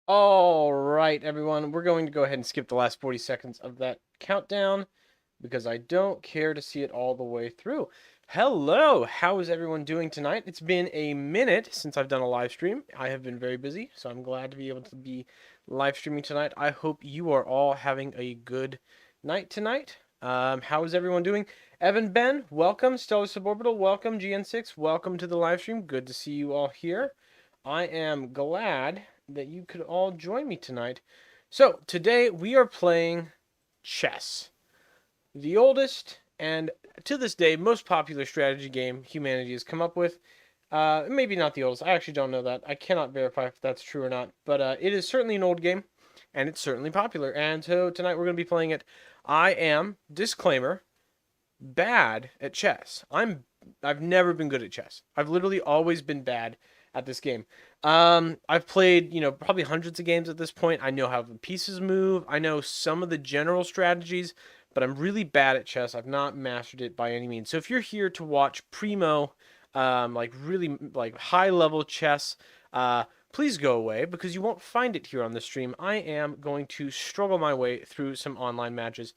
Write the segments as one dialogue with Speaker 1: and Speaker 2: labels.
Speaker 1: All right, everyone, we're going to go ahead and skip the last 40 seconds of that countdown because I don't care to see it all the way through. Hello, how is everyone doing tonight? It's been a minute since I've done a live stream. I have been very busy, so I'm glad to be able to be live streaming tonight. I hope you are all having a good night tonight. How is everyone doing? Evan, Ben, welcome. Stellar Suborbital, welcome. GN6, welcome to the live stream. Good to see you all here. I am glad that you could all join me tonight. So, today we are playing chess. The oldest and, to this day, most popular strategy game humanity has come up with. Maybe not the oldest. I actually don't know that. I cannot verify if that's true or not. But it is certainly an old game, and it's certainly popular. And so tonight we're going to be playing it. I am, disclaimer, bad at chess. I've never been good at chess. I've literally always been bad at this game. I've played, probably hundreds of games at this point. I know how the pieces move. I know some of the general strategies, but I'm really bad at chess. I've not mastered it by any means. So if you're here to watch primo, like really like high level chess, please go away because you won't find it here on the stream. I am going to struggle my way through some online matches.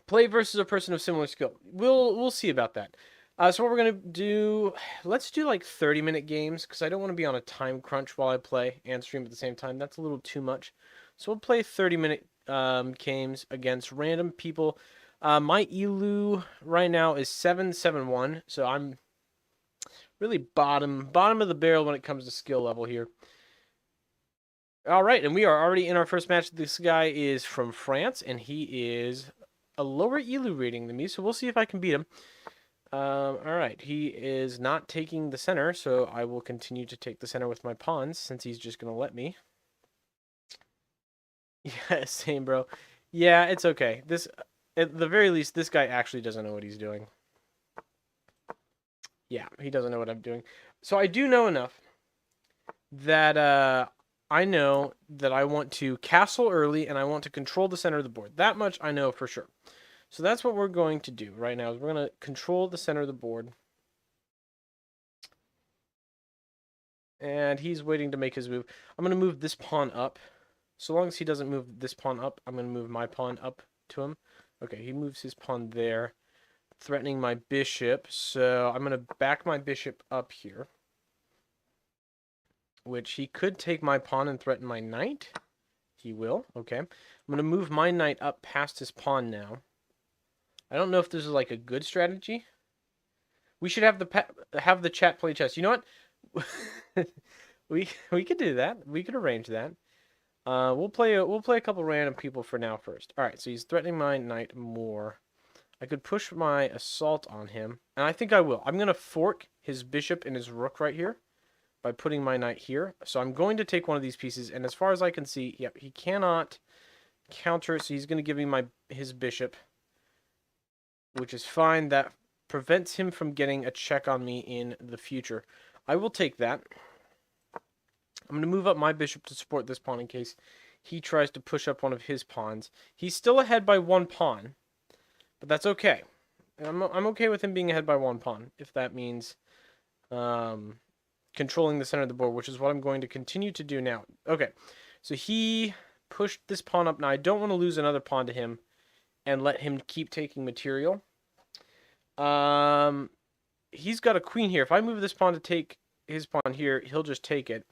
Speaker 1: Play versus a person of similar skill. We'll see about that. So what we're gonna do, let's do like 30-minute games because I don't want to be on a time crunch while I play and stream at the same time. That's a little too much. So we'll play 30-minute games against random people. My ELU right now is 771, so I'm really bottom of the barrel when it comes to skill level here. All right, and we are already in our first match. This guy is from France, and he is a lower ELU rating than me, so we'll see if I can beat him. All right, he is not taking the center, so I will continue to take the center with my pawns since he's just gonna let me. Yeah, same, bro. Yeah, it's okay. This, at the very least, this guy actually doesn't know what he's doing. Yeah, he doesn't know what I'm doing. So I do know enough that I know that I want to castle early and I want to control the center of the board. That much I know for sure. So that's what we're going to do right now. Is we're going to control the center of the board. And he's waiting to make his move. I'm going to move this pawn up. So long as he doesn't move this pawn up, I'm going to move my pawn up to him. Okay, he moves his pawn there, threatening my bishop. So I'm going to back my bishop up here, which he could take my pawn and threaten my knight. He will. Okay. I'm going to move my knight up past his pawn now. I don't know if this is like a good strategy. We should have the chat play chess. You know what? we could do that. We could arrange that. We'll play a couple random people for now first. All right, so he's threatening my knight more. I could push my assault on him, and I think I will. I'm gonna fork his bishop and his rook right here by putting my knight here. So I'm going to take one of these pieces, and as far as I can see, yep, he cannot counter. So he's gonna give me his bishop, which is fine. That prevents him from getting a check on me in the future. I will take that. I'm going to move up my bishop to support this pawn in case he tries to push up one of his pawns. He's still ahead by one pawn, but that's okay. I'm okay with him being ahead by one pawn, if that means controlling the center of the board, which is what I'm going to continue to do now. Okay, so he pushed this pawn up. Now, I don't want to lose another pawn to him and let him keep taking material. He's got a queen here. If I move this pawn to take his pawn here, he'll just take it.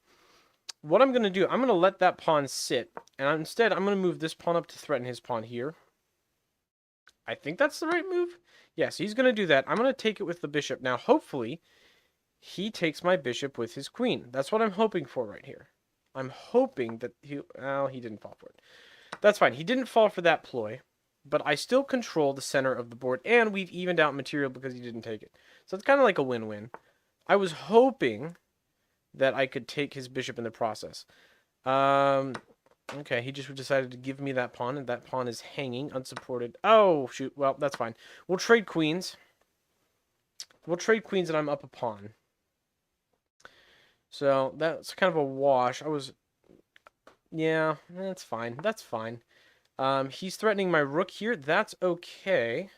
Speaker 1: What I'm going to do, I'm going to let that pawn sit, and instead I'm going to move this pawn up to threaten his pawn here. I think that's the right move. Yes, he's going to do that. I'm going to take it with the bishop. Now, hopefully, he takes my bishop with his queen. That's what I'm hoping for right here. I'm hoping that he didn't fall for it. That's fine. He didn't fall for that ploy, but I still control the center of the board, and we've evened out material because he didn't take it. So it's kind of like a win-win. I was hoping that I could take his bishop in the process. Okay, he just decided to give me that pawn, and that pawn is hanging, unsupported. Oh, shoot. Well, that's fine. We'll trade queens. And I'm up a pawn. So, that's kind of a wash. Yeah, that's fine. That's fine. He's threatening my rook here. That's okay.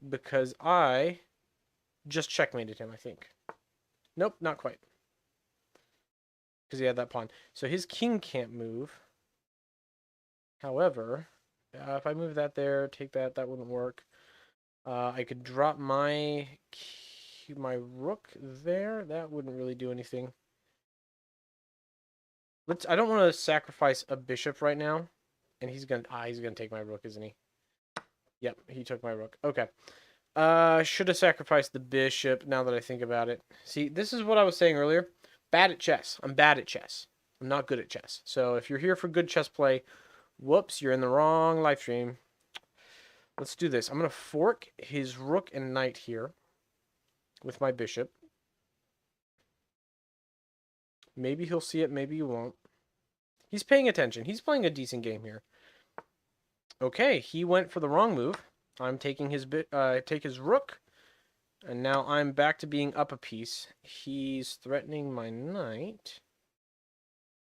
Speaker 1: Because I just checkmated him, I think. Nope, not quite. because he had that pawn. So his king can't move. However, if I move that there, take that, that wouldn't work. I could drop my rook there. That wouldn't really do anything. I don't want to sacrifice a bishop right now. And he's gonna take my rook, isn't he? Yep, he took my rook. Okay. Should have sacrificed the bishop now that I think about it. See, this is what I was saying earlier. Bad at chess. I'm bad at chess. I'm not good at chess. So if you're here for good chess play, whoops, you're in the wrong live stream. Let's do this. I'm going to fork his rook and knight here with my bishop. Maybe he'll see it, maybe he won't. He's paying attention. He's playing a decent game here. Okay, he went for the wrong move. I'm taking his take his rook, and now I'm back to being up a piece. He's threatening my knight,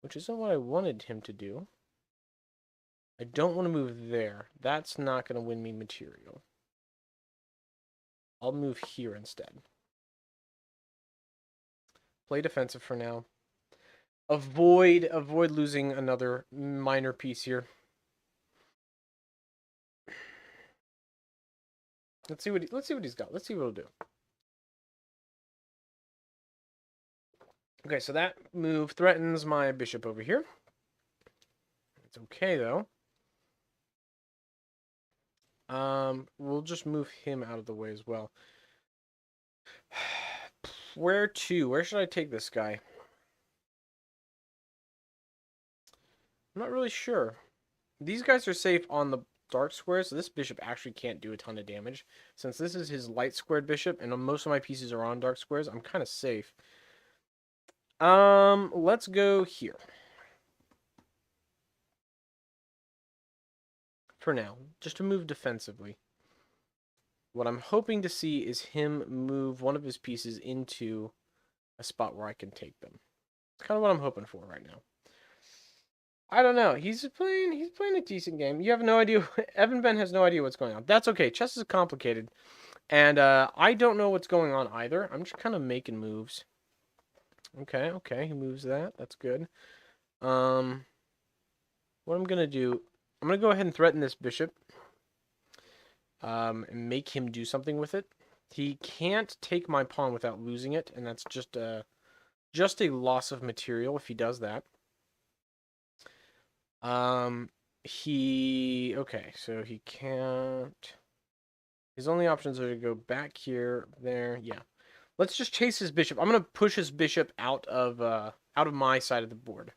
Speaker 1: which isn't what I wanted him to do. I don't want to move there. That's not going to win me material. I'll move here instead. Play defensive for now. Avoid losing another minor piece here. Let's see what he's got. Let's see what he'll do. Okay, so that move threatens my bishop over here. It's okay though. We'll just move him out of the way as well. Where to? Where should I take this guy? I'm not really sure. These guys are safe on the dark square, so this bishop actually can't do a ton of damage. Since this is his light squared bishop, and most of my pieces are on dark squares, I'm kind of safe. Let's go here. For now, just to move defensively. What I'm hoping to see is him move one of his pieces into a spot where I can take them. It's kind of what I'm hoping for right now. I don't know. He's playing a decent game. You have no idea. Evan Ben has no idea what's going on. That's okay. Chess is complicated. And I don't know what's going on either. I'm just kind of making moves. Okay, he moves that. That's good. What I'm going to do, I'm going to go ahead and threaten this bishop. And make him do something with it. He can't take my pawn without losing it, and that's just a loss of material if he does that. Okay, so he can't. His only options are to go back here, there, yeah. Let's just chase his bishop. I'm gonna push his bishop out of my side of the board.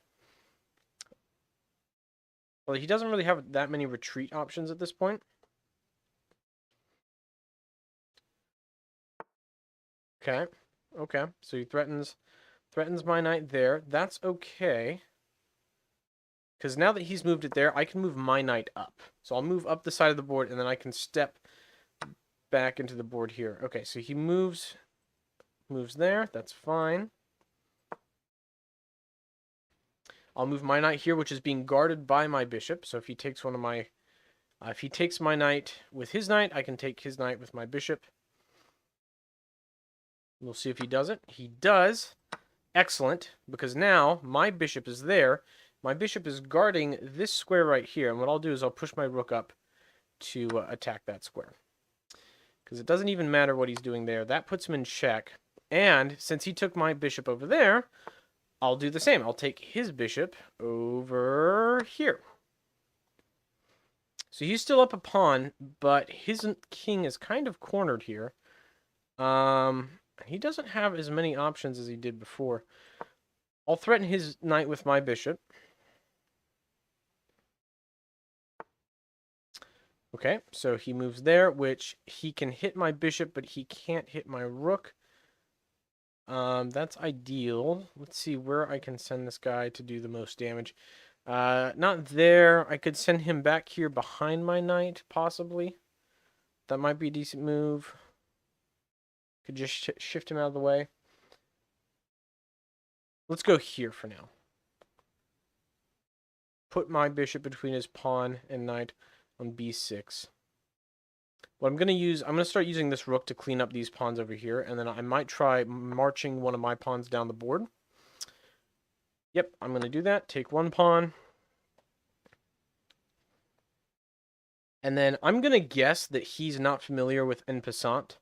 Speaker 1: Well, he doesn't really have that many retreat options at this point. Okay, so he threatens my knight there. That's okay. Because now that he's moved it there, I can move my knight up. So I'll move up the side of the board, and then I can step back into the board here. Okay, so he moves there. That's fine. I'll move my knight here, which is being guarded by my bishop. So if he takes one of my... if he takes my knight with his knight, I can take his knight with my bishop. We'll see if he does it. He does. Excellent, because now my bishop is there. My bishop is guarding this square right here, and what I'll do is I'll push my rook up to attack that square. Because it doesn't even matter what he's doing there. That puts him in check. And since he took my bishop over there, I'll do the same. I'll take his bishop over here. So he's still up a pawn, but his king is kind of cornered here. He doesn't have as many options as he did before. I'll threaten his knight with my bishop. Okay, so he moves there, which he can hit my bishop, but he can't hit my rook. That's ideal. Let's see where I can send this guy to do the most damage. Not there. I could send him back here behind my knight, possibly. That might be a decent move. Could just shift him out of the way. Let's go here for now. Put my bishop between his pawn and knight on b6. What I'm going to start using this rook to clean up these pawns over here, and then I might try marching one of my pawns down the board. Yep, I'm going to do that. Take one pawn. And then I'm going to guess that he's not familiar with en passant.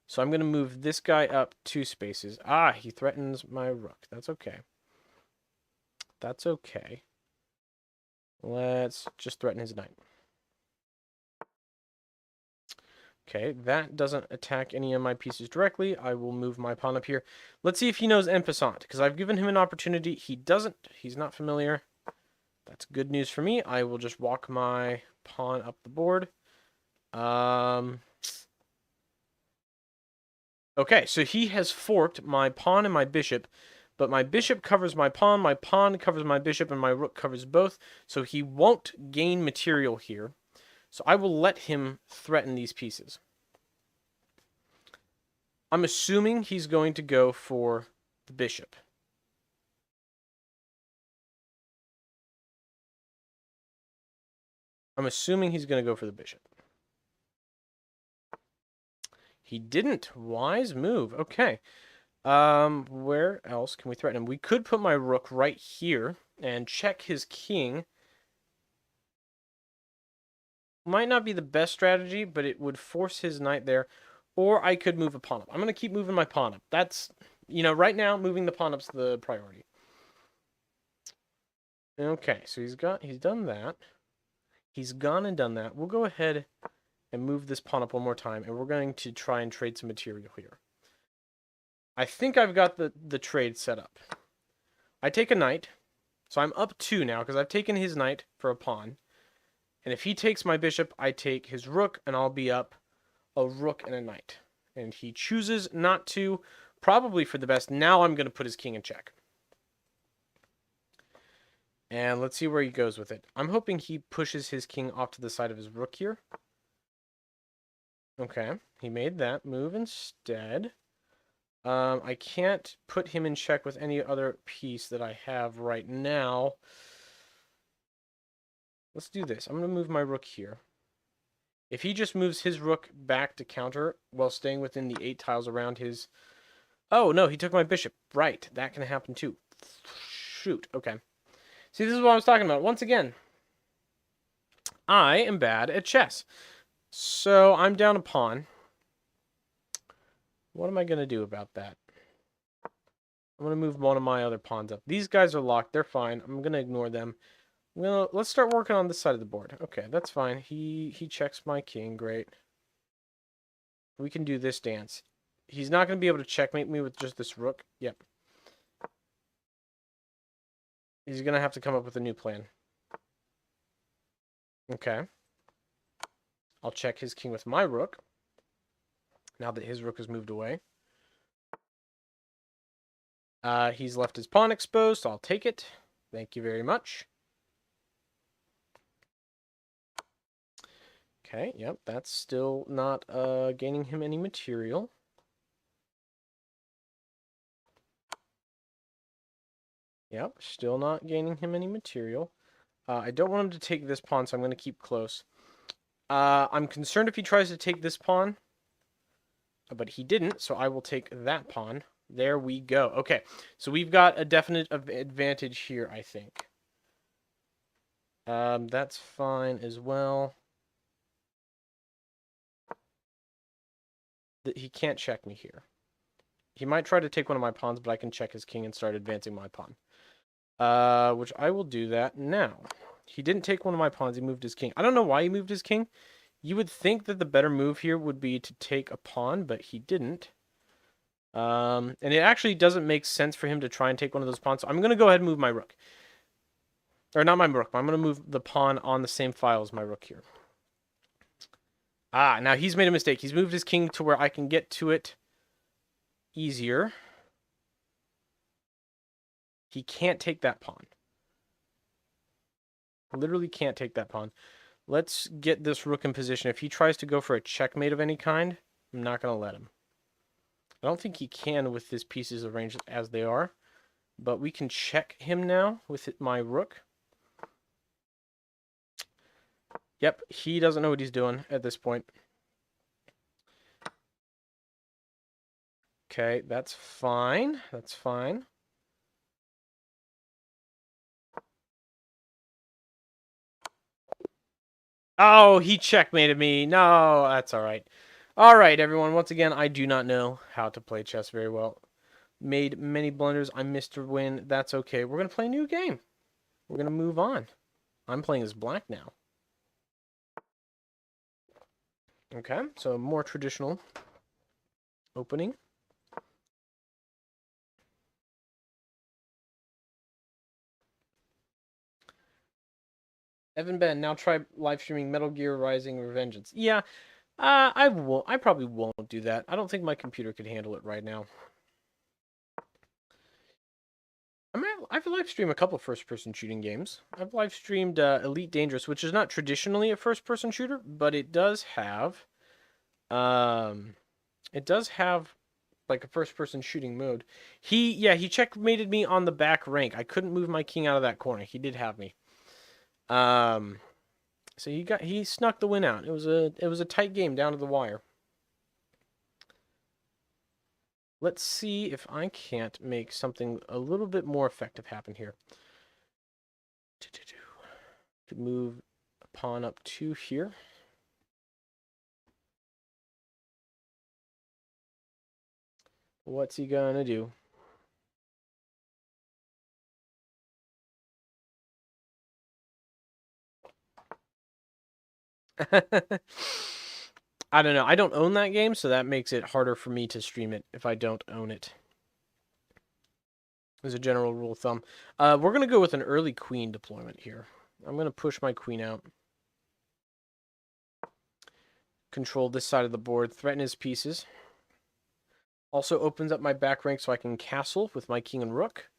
Speaker 1: So I'm going to move this guy up 2 spaces. Ah, he threatens my rook. That's okay. That's okay. Let's just threaten his knight. Okay, that doesn't attack any of my pieces directly. I will move my pawn up here. Let's see if he knows en passant, because I've given him an opportunity. He doesn't. He's not familiar. That's good news for me. I will just walk my pawn up the board. Okay, so he has forked my pawn and my bishop, but my bishop covers my pawn covers my bishop, and my rook covers both, so he won't gain material here. So I will let him threaten these pieces. I'm assuming he's going to go for the bishop. I'm assuming he's going to go for the bishop. He didn't. Wise move. Okay. Where else can we threaten him? We could put my rook right here and check his king. Might not be the best strategy, but it would force his knight there. Or I could move a pawn up. I'm going to keep moving my pawn up. That's, right now, moving the pawn up's the priority. Okay, so he's done that. He's gone and done that. We'll go ahead and move this pawn up one more time, and we're going to try and trade some material here. I think I've got the trade set up. I take a knight, so I'm up 2 now, because I've taken his knight for a pawn. And if he takes my bishop, I take his rook, and I'll be up a rook and a knight. And he chooses not to, probably for the best. Now I'm going to put his king in check. And let's see where he goes with it. I'm hoping he pushes his king off to the side of his rook here. Okay, he made that move instead. I can't put him in check with any other piece that I have right now. Let's do this. I'm going to move my rook here. If he just moves his rook back to counter while staying within the 8 tiles around his... Oh, no, he took my bishop. Right, that can happen too. Shoot, okay. See, this is what I was talking about. Once again, I am bad at chess. So I'm down a pawn. What am I going to do about that? I'm going to move one of my other pawns up. These guys are locked. They're fine. I'm going to ignore them. Let's start working on this side of the board. Okay, that's fine. He checks my king. Great. We can do this dance. He's not going to be able to checkmate me with just this rook. Yep. He's going to have to come up with a new plan. Okay. I'll check his king with my rook. Now that his rook has moved away. He's left his pawn exposed, so I'll take it. Thank you very much. Okay, yep, that's still not gaining him any material. Yep, still not gaining him any material. I don't want him to take this pawn, so I'm going to keep close. I'm concerned if he tries to take this pawn, but he didn't, so I will take that pawn. There we go. Okay, so we've got a definite advantage here, I think. That's fine as well. He can't check me here. He might try to take one of my pawns, but I can check his king and start advancing my pawn. Which I will do that now. He didn't take one of my pawns, he moved his king. I don't know why he moved his king. You would think that the better move here would be to take a pawn, but he didn't. And it actually doesn't make sense for him to try and take one of those pawns, so I'm going to go ahead and move my rook. Or not my rook, but I'm going to move the pawn on the same file as my rook here. Ah, now he's made a mistake. He's moved his king to where I can get to it easier. He can't take that pawn. Literally can't take that pawn. Let's get this rook in position. If he tries to go for a checkmate of any kind, I'm not going to let him. I don't think he can with his pieces arranged as they are. But we can check him now with my rook. Yep, he doesn't know what he's doing at this point. Okay, that's fine. That's fine. Oh, he checkmated me. No, that's all right. All right, everyone. Once again, I do not know how to play chess very well. Made many blunders. I missed a win. That's okay. We're going to play a new game. We're going to move on. I'm playing as black now. Okay, so more traditional opening. Evan Ben, now try live streaming Metal Gear Rising Revengeance. Yeah, I won't. I probably won't do that. I don't think my computer could handle it right now. I've live streamed a couple first-person shooting games. I've live streamed Elite Dangerous, which is not traditionally a first-person shooter, but it does have like a first-person shooting mode. He checkmated me on the back rank. I couldn't move my king out of that corner. He did have me. So he snuck the win out. It was a tight game down to the wire. Let's see if I can't make something a little bit more effective happen here. Could move a pawn up 2 here. What's he gonna do? I don't know. I don't own that game, so that makes it harder for me to stream it if I don't own it. As a general rule of thumb. We're going to go with an early queen deployment here. I'm going to push my queen out. Control this side of the board. Threaten his pieces. Also opens up my back rank so I can castle with my king and rook.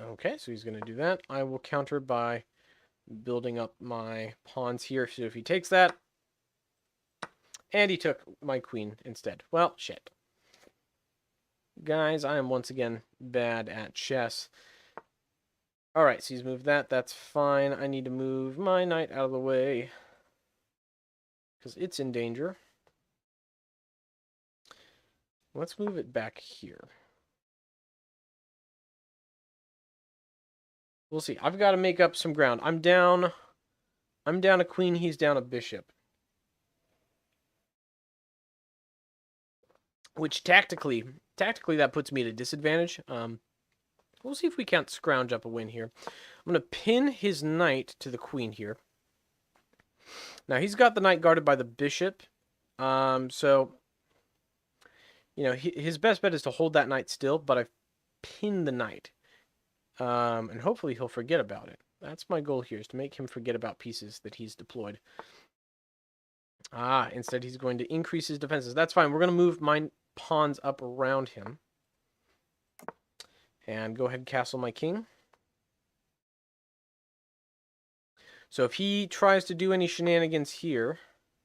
Speaker 1: Okay, so he's going to do that. I will counter by building up my pawns here. So if he takes that, and he took my queen instead. Well, shit. Guys, I am once again bad at chess. Alright, so he's moved that. That's fine. I need to move my knight out of the way, because it's in danger. Let's move it back here. We'll see. I've got to make up some ground. I'm down a queen. He's down a bishop. Which tactically that puts me at a disadvantage. We'll see if we can't scrounge up a win here. I'm going to pin his knight to the queen here. Now, he's got the knight guarded by the bishop. So, you know, his best bet is to hold that knight still, but I've pinned the knight. And hopefully he'll forget about it. That's my goal here, is to make him forget about pieces that he's deployed. Instead he's going to increase his defenses. That's fine. We're going to move my pawns up around him. And go ahead and castle my king. So if he tries to do any shenanigans here,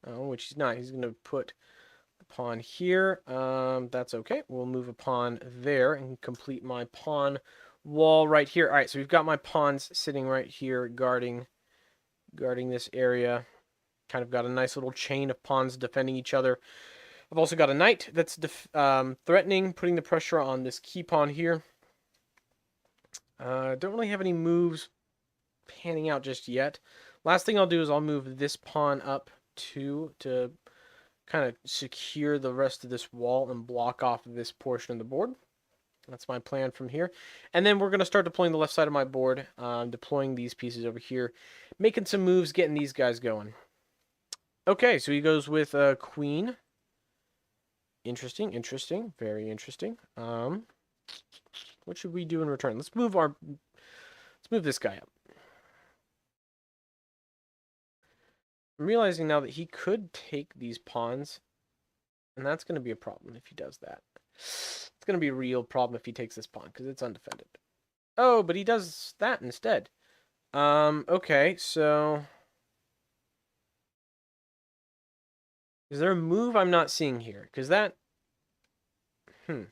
Speaker 1: which he's not, he's going to put the pawn here. That's okay. We'll move a pawn there and complete my pawn wall right here. All right, so we've got my pawns sitting right here guarding this area. Kind of got a nice little chain of pawns defending each other. I've also got a knight that's threatening, putting the pressure on this key pawn here. Don't really have any moves panning out just yet. Last thing I'll do is I'll move this pawn up to kind of secure the rest of this wall and block off this portion of the board. That's my plan from here. And then we're going to start deploying the left side of my board, deploying these pieces over here, making some moves, getting these guys going. Okay, so he goes with queen. Interesting, interesting, very interesting. What should we do in return? Let's move this guy up. I'm realizing now that he could take these pawns, and that's going to be a problem if he does that. It's going to be a real problem if he takes this pawn, because it's undefended. Oh, but he does that instead. Okay, so... is there a move I'm not seeing here? Because that... A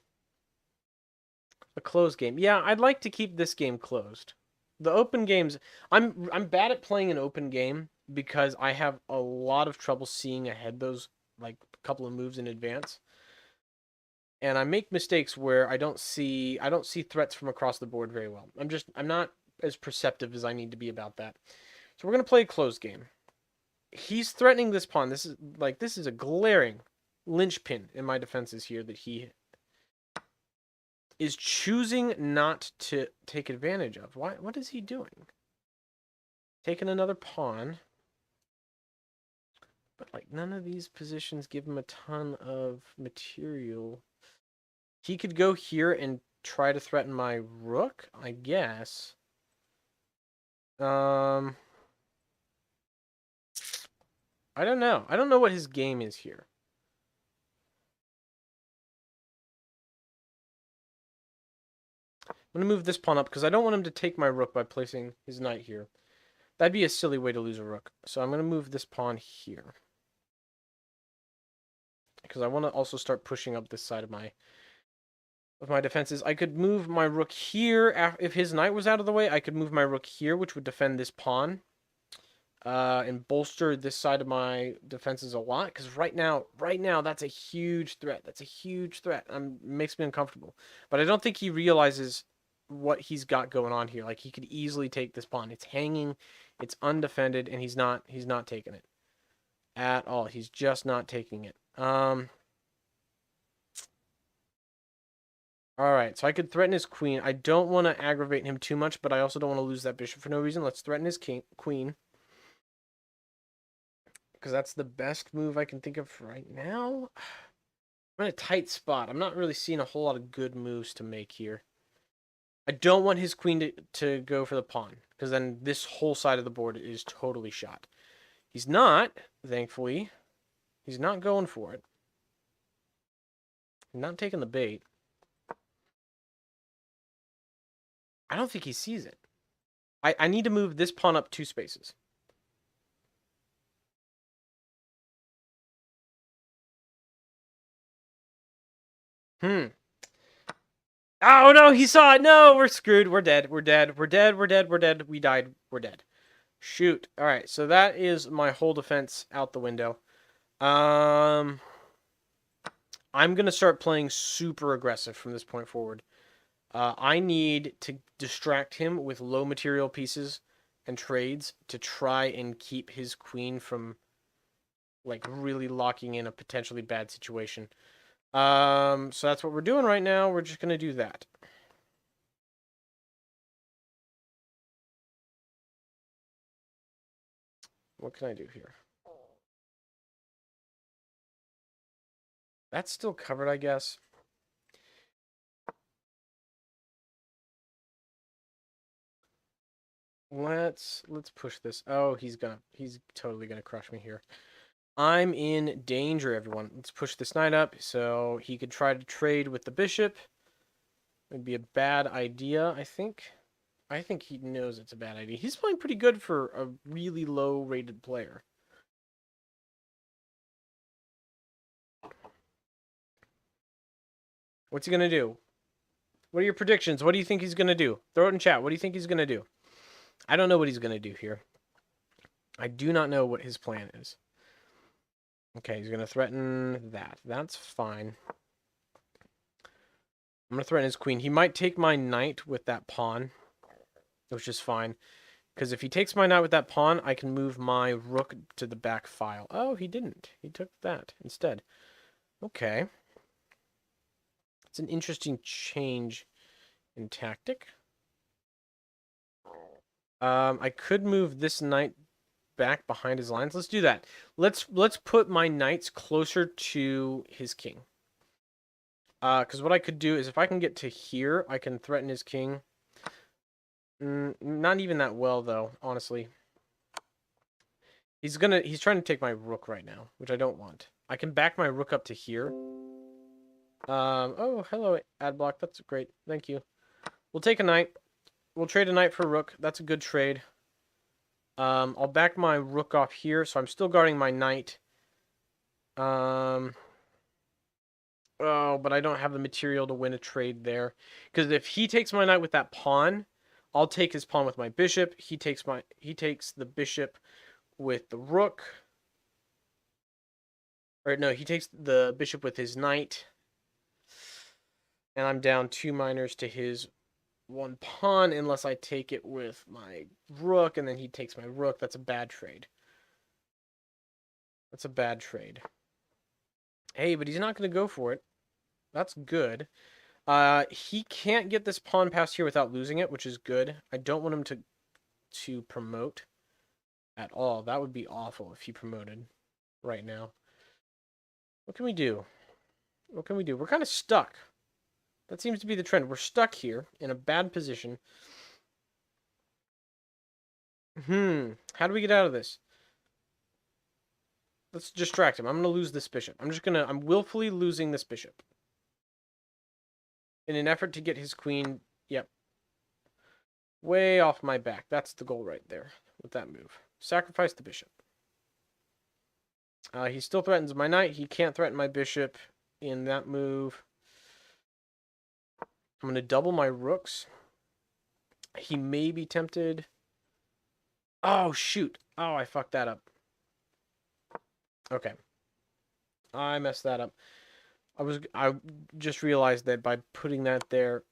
Speaker 1: closed game. Yeah, I'd like to keep this game closed. The open games... I'm bad at playing an open game because I have a lot of trouble seeing ahead those, like, couple of moves in advance. And I make mistakes where I don't see threats from across the board very well. I'm not as perceptive as I need to be about that. So we're going to play a closed game. He's threatening this pawn. This is a glaring linchpin in my defenses here that he is choosing not to take advantage of. What is he doing? Taking another pawn. But, like, none of these positions give him a ton of material. He could go here and try to threaten my rook, I guess. I don't know. I don't know what his game is here. I'm going to move this pawn up because I don't want him to take my rook by placing his knight here. That'd be a silly way to lose a rook. So I'm going to move this pawn here. Because I want to also start pushing up this side of my defenses. I could move my rook here. If his knight was out of the way, I could move my rook here, which would defend this pawn. And bolster this side of my defenses a lot. Because right now, that's a huge threat. That's a huge threat. Makes me uncomfortable. But I don't think he realizes what he's got going on here. Like, he could easily take this pawn. It's hanging. It's undefended. And he's not taking it. At all. He's just not taking it. Alright, so I could threaten his queen. I don't want to aggravate him too much, but I also don't want to lose that bishop for no reason. Let's threaten his queen. Because that's the best move I can think of right now. I'm in a tight spot. I'm not really seeing a whole lot of good moves to make here. I don't want his queen to go for the pawn, because then this whole side of the board is totally shot. He's not, thankfully. He's not going for it. He's not taking the bait. I don't think he sees it. I need to move this pawn up 2 spaces. Oh no, he saw it. No, we're screwed. We're dead. We're dead. We're dead. We're dead. We're dead. We died. We're dead. Shoot. All right, so that is my whole defense out the window. I'm going to start playing super aggressive from this point forward. I need to distract him with low material pieces and trades to try and keep his queen from, like, really locking in a potentially bad situation. So that's what we're doing right now. We're just going to do that. What can I do here? That's still covered, I guess. Let's push this. Oh, he's totally gonna crush me here. I'm in danger, everyone. Let's push this knight up so he could try to trade with the bishop. It'd be a bad idea, I think. I think he knows it's a bad idea. He's playing pretty good for a really low-rated player. What's he gonna do? What are your predictions? What do you think he's gonna do? Throw it in chat. What do you think he's gonna do? I don't know what he's gonna do here. I do not know what his plan is. Okay, he's gonna threaten that. That's fine. I'm gonna threaten his queen. He might take my knight with that pawn, which is fine. Because if he takes my knight with that pawn, I can move my rook to the back file. Oh, he didn't. He took that instead. Okay. It's an interesting change in tactic. I could move this knight back behind his lines. Let's do that. Let's put my knights closer to his king. Because what I could do is if I can get to here, I can threaten his king. Not even that well, though, honestly. He's trying to take my rook right now, which I don't want. I can back my rook up to here. Oh, hello, Adblock. That's great. Thank you. We'll take a knight. We'll trade a knight for a rook. That's a good trade. I'll back my rook off here, so I'm still guarding my knight. Oh, but I don't have the material to win a trade there. Because if he takes my knight with that pawn, I'll take his pawn with my bishop. He takes the bishop with the rook. Or no, he takes the bishop with his knight. And I'm down 2 minors to his one pawn unless I take it with my rook, and then he takes my rook. That's a bad trade. That's a bad trade. Hey, but he's not going to go for it. That's good. He can't get this pawn past here without losing it, which is good. I don't want him to promote at all. That would be awful if he promoted right now. What can we do? What can we do? We're kind of stuck. That seems to be the trend. We're stuck here in a bad position. How do we get out of this? Let's distract him. I'm going to lose this bishop. I'm willfully losing this bishop. In an effort to get his queen, yep, way off my back. That's the goal right there with that move. Sacrifice the bishop. He still threatens my knight. He can't threaten my bishop in that move. I'm going to double my rooks. He may be tempted. Oh, shoot. Oh, I fucked that up. Okay. I messed that up. I just realized that by putting that there.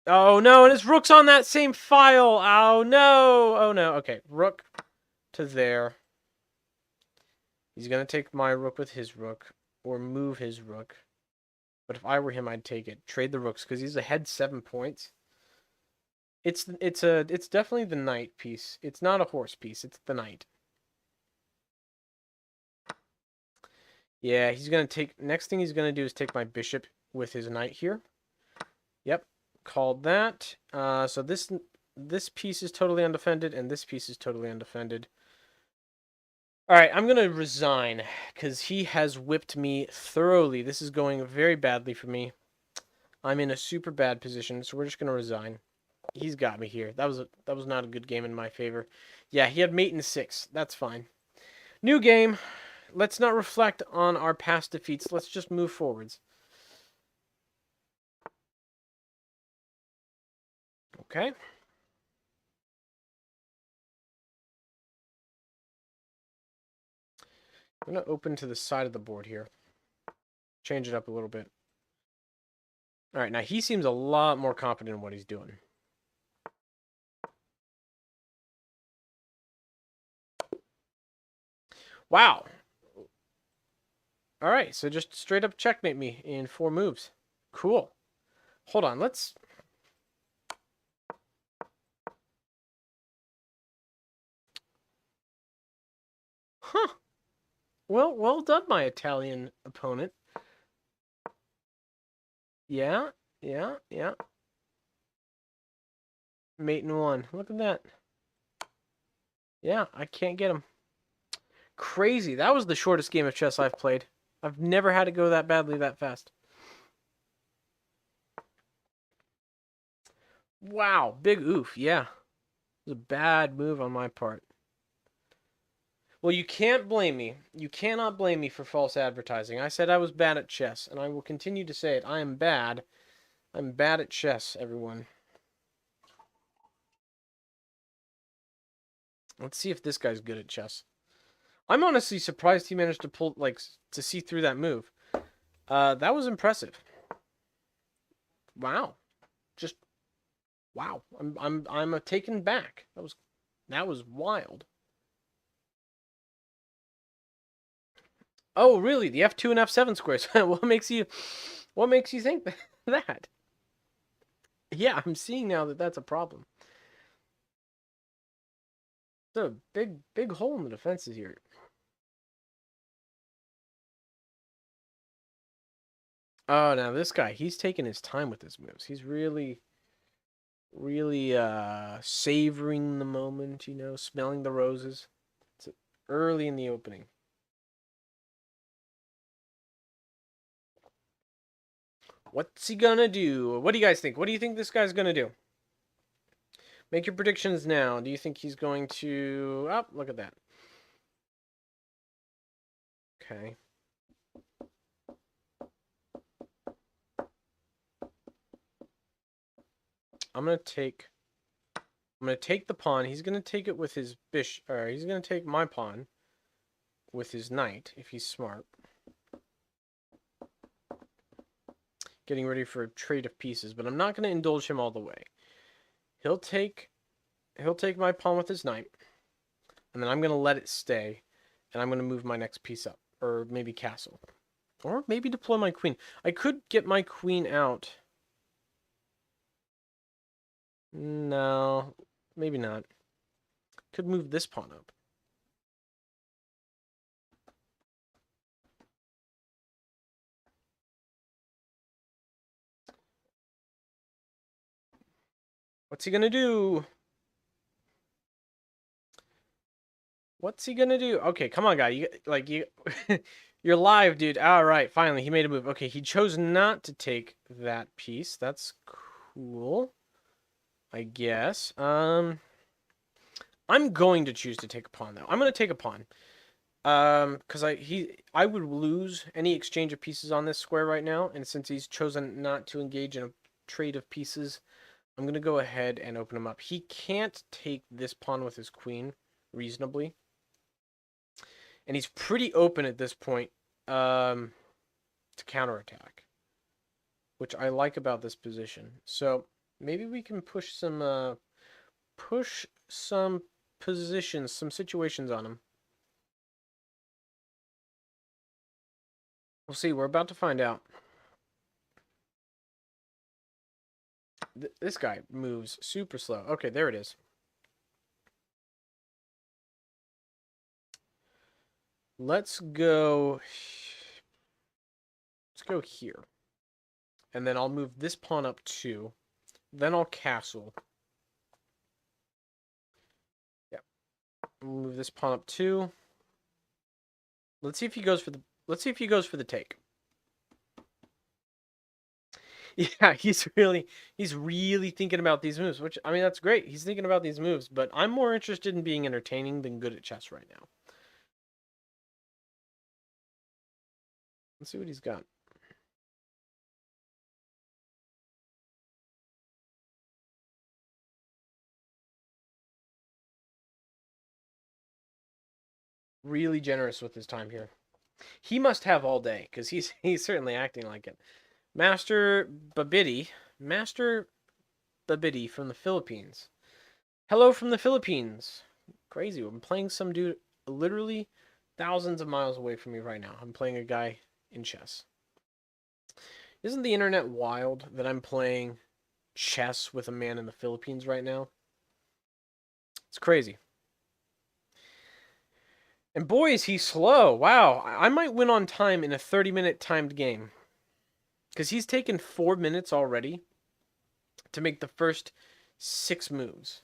Speaker 1: Oh, no, and his rook's on that same file. Oh, no. Oh, no. Okay, rook to there. He's going to take my rook with his rook, or move his rook. But if I were him, I'd take it. Trade the rooks, because he's ahead 7 points. It's definitely the knight piece. It's not a horse piece. It's the knight. Yeah, he's going to take... Next thing he's going to do is take my bishop with his knight here. Yep, called that. So this piece is totally undefended, and this piece is totally undefended. All right, I'm going to resign, because he has whipped me thoroughly. This is going very badly for me. I'm in a super bad position, so we're just going to resign. He's got me here. That was not a good game in my favor. Yeah, he had mate in 6. That's fine. New game. Let's not reflect on our past defeats. Let's just move forwards. Okay. I'm going to open to the side of the board here. Change it up a little bit. All right, now he seems a lot more confident in what he's doing. Wow. All right, so just straight up checkmate me in 4 moves. Cool. Hold on, let's... Huh. Well done, my Italian opponent. Yeah. Mate in 1. Look at that. Yeah, I can't get him. Crazy. That was the shortest game of chess I've played. I've never had it go that badly that fast. Wow, big oof. Yeah. It was a bad move on my part. Well, you can't blame me. You cannot blame me for false advertising. I said I was bad at chess, and I will continue to say it. I am bad. I'm bad at chess, everyone. Let's see if this guy's good at chess. I'm honestly surprised he managed to pull, like, to see through that move. That was impressive. Wow. Just wow. I'm taken back. That was wild. Oh, really? The F2 and F7 squares. What makes you think that? Yeah, I'm seeing now that that's a problem. There's a big hole in the defenses here. Oh, now this guy, he's taking his time with his moves. He's really savoring the moment, you know, smelling the roses. It's early in the opening. What's he gonna do? What do you guys think? What do you think this guy's gonna do? Make your predictions now. Do you think he's going to... Oh, look at that. Okay. I'm gonna take the pawn. He's gonna take it with his bishop, or he's gonna take my pawn with his knight if he's smart. getting ready for a trade of pieces, but I'm not going to indulge him all the way. He'll take my pawn with his knight, and then I'm going to let it stay, and I'm going to move my next piece up, or maybe castle, or maybe deploy my queen. I could get my queen out. No, maybe not. Could move this pawn up. What's he gonna do? What's he gonna do? Okay, come on, guy. You're live, dude. All right, finally, he made a move. Okay, he chose not to take that piece. That's cool, I guess. I'm going to choose to take a pawn though. I'm gonna take a pawn. Because I would lose any exchange of pieces on this square right now, and since he's chosen not to engage in a trade of pieces, I'm going to go ahead and open him up. He can't take this pawn with his queen reasonably. And he's pretty open at this point to counterattack, which I like about this position. So maybe we can push some positions, some situations on him. We'll see. We're about to find out. This guy moves super slow. Okay, there it is. Let's go here. And then I'll move this pawn up 2. Then I'll castle. Yeah. Move this pawn up 2. Let's see if he goes for the take. Yeah, he's really thinking about these moves, which, I mean, that's great. He's thinking about these moves, but I'm more interested in being entertaining than good at chess right now. Let's see what he's got. Really generous with his time here. He must have all day, because he's certainly acting like it. Master Babidi from the Philippines. Hello from the Philippines. Crazy. I'm playing some dude literally thousands of miles away from me right now. I'm playing a guy in chess. Isn't the internet wild that I'm playing chess with a man in the Philippines right now? It's crazy. And boy, is he slow. Wow. I might win on time in a 30-minute timed game. Because he's taken 4 minutes already to make the first 6 moves.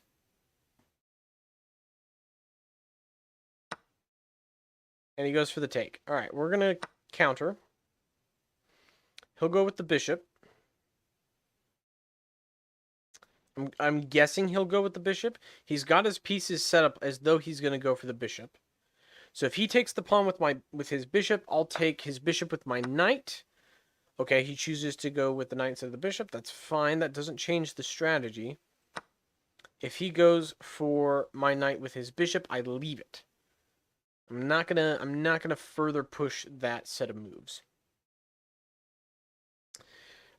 Speaker 1: And he goes for the take. All right, we're going to counter. He'll go with the bishop. I'm guessing he'll go with the bishop. He's got his pieces set up as though he's going to go for the bishop. So if he takes the pawn with his bishop, I'll take his bishop with my knight. Okay, he chooses to go with the knight instead of the bishop. That's fine. That doesn't change the strategy. If he goes for my knight with his bishop, I leave it. I'm not gonna further push that set of moves.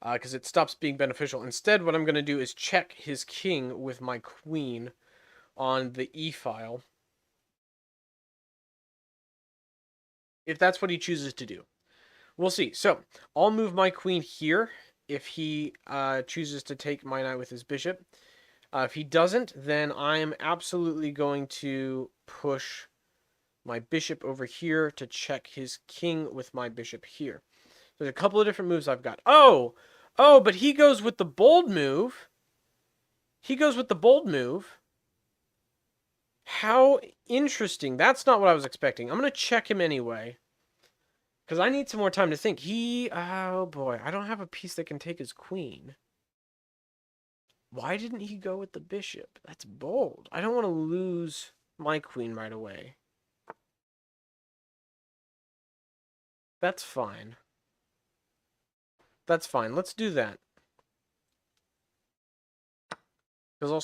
Speaker 1: Because it stops being beneficial. Instead, what I'm going to do is check his king with my queen on the e-file. If that's what he chooses to do. We'll see. So, I'll move my queen here if he chooses to take my knight with his bishop. If he doesn't, then I'm absolutely going to push my bishop over here to check his king with my bishop here. There's a couple of different moves I've got. Oh, but he goes with the bold move. How interesting. That's not what I was expecting. I'm going to check him anyway. Because I need some more time to think. Oh boy, I don't have a piece that can take his queen. Why didn't he go with the bishop? That's bold. I don't want to lose my queen right away. That's fine. That's fine. Let's do that. Because I'll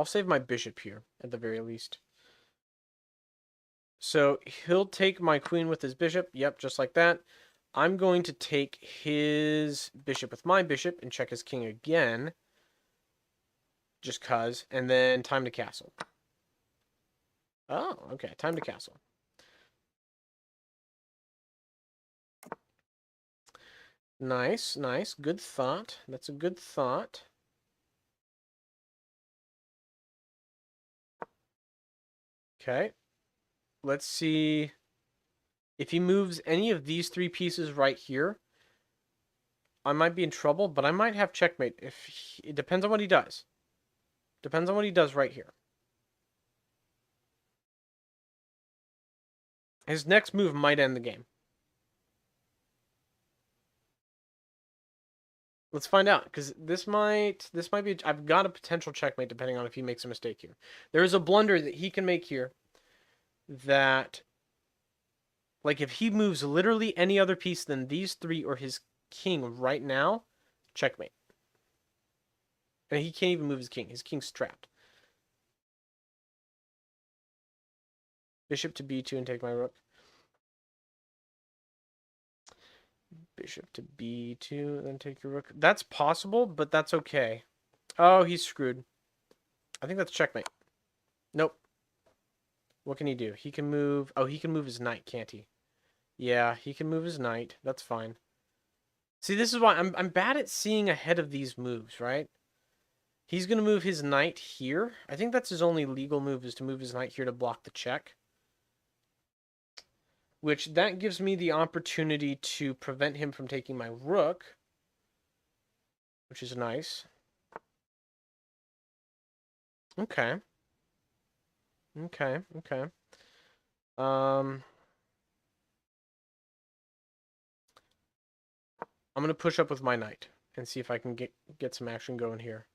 Speaker 1: save my bishop here at the very least. So he'll take my queen with his bishop. Yep, just like that. I'm going to take his bishop with my bishop and check his king again. Just cuz. And then time to castle. Oh, okay. Time to castle. Nice, nice. Good thought. That's a good thought. Okay. Let's see if he moves any of these three pieces right here. I might be in trouble, but I might have checkmate. It depends on what he does. Depends on what he does right here. His next move might end the game. Let's find out, because this might be. I've got a potential checkmate depending on if he makes a mistake here. There is a blunder that he can make here. That, like, if he moves literally any other piece than these three or his king right now, checkmate. And he can't even move his king. His king's trapped. Bishop to b2 and take my rook. Bishop to b2, then take your rook. That's possible, but that's okay. Oh, he's screwed. I think that's checkmate. Nope. What can he do? He can move... Oh, he can move his knight, can't he? Yeah, he can move his knight. That's fine. See, this is why I'm bad at seeing ahead of these moves, right? He's going to move his knight here. I think that's his only legal move, is to move his knight here to block the check. Which, that gives me the opportunity to prevent him from taking my rook. Which is nice. Okay. Okay, okay. I'm going to push up with my knight and see if I can get some action going here.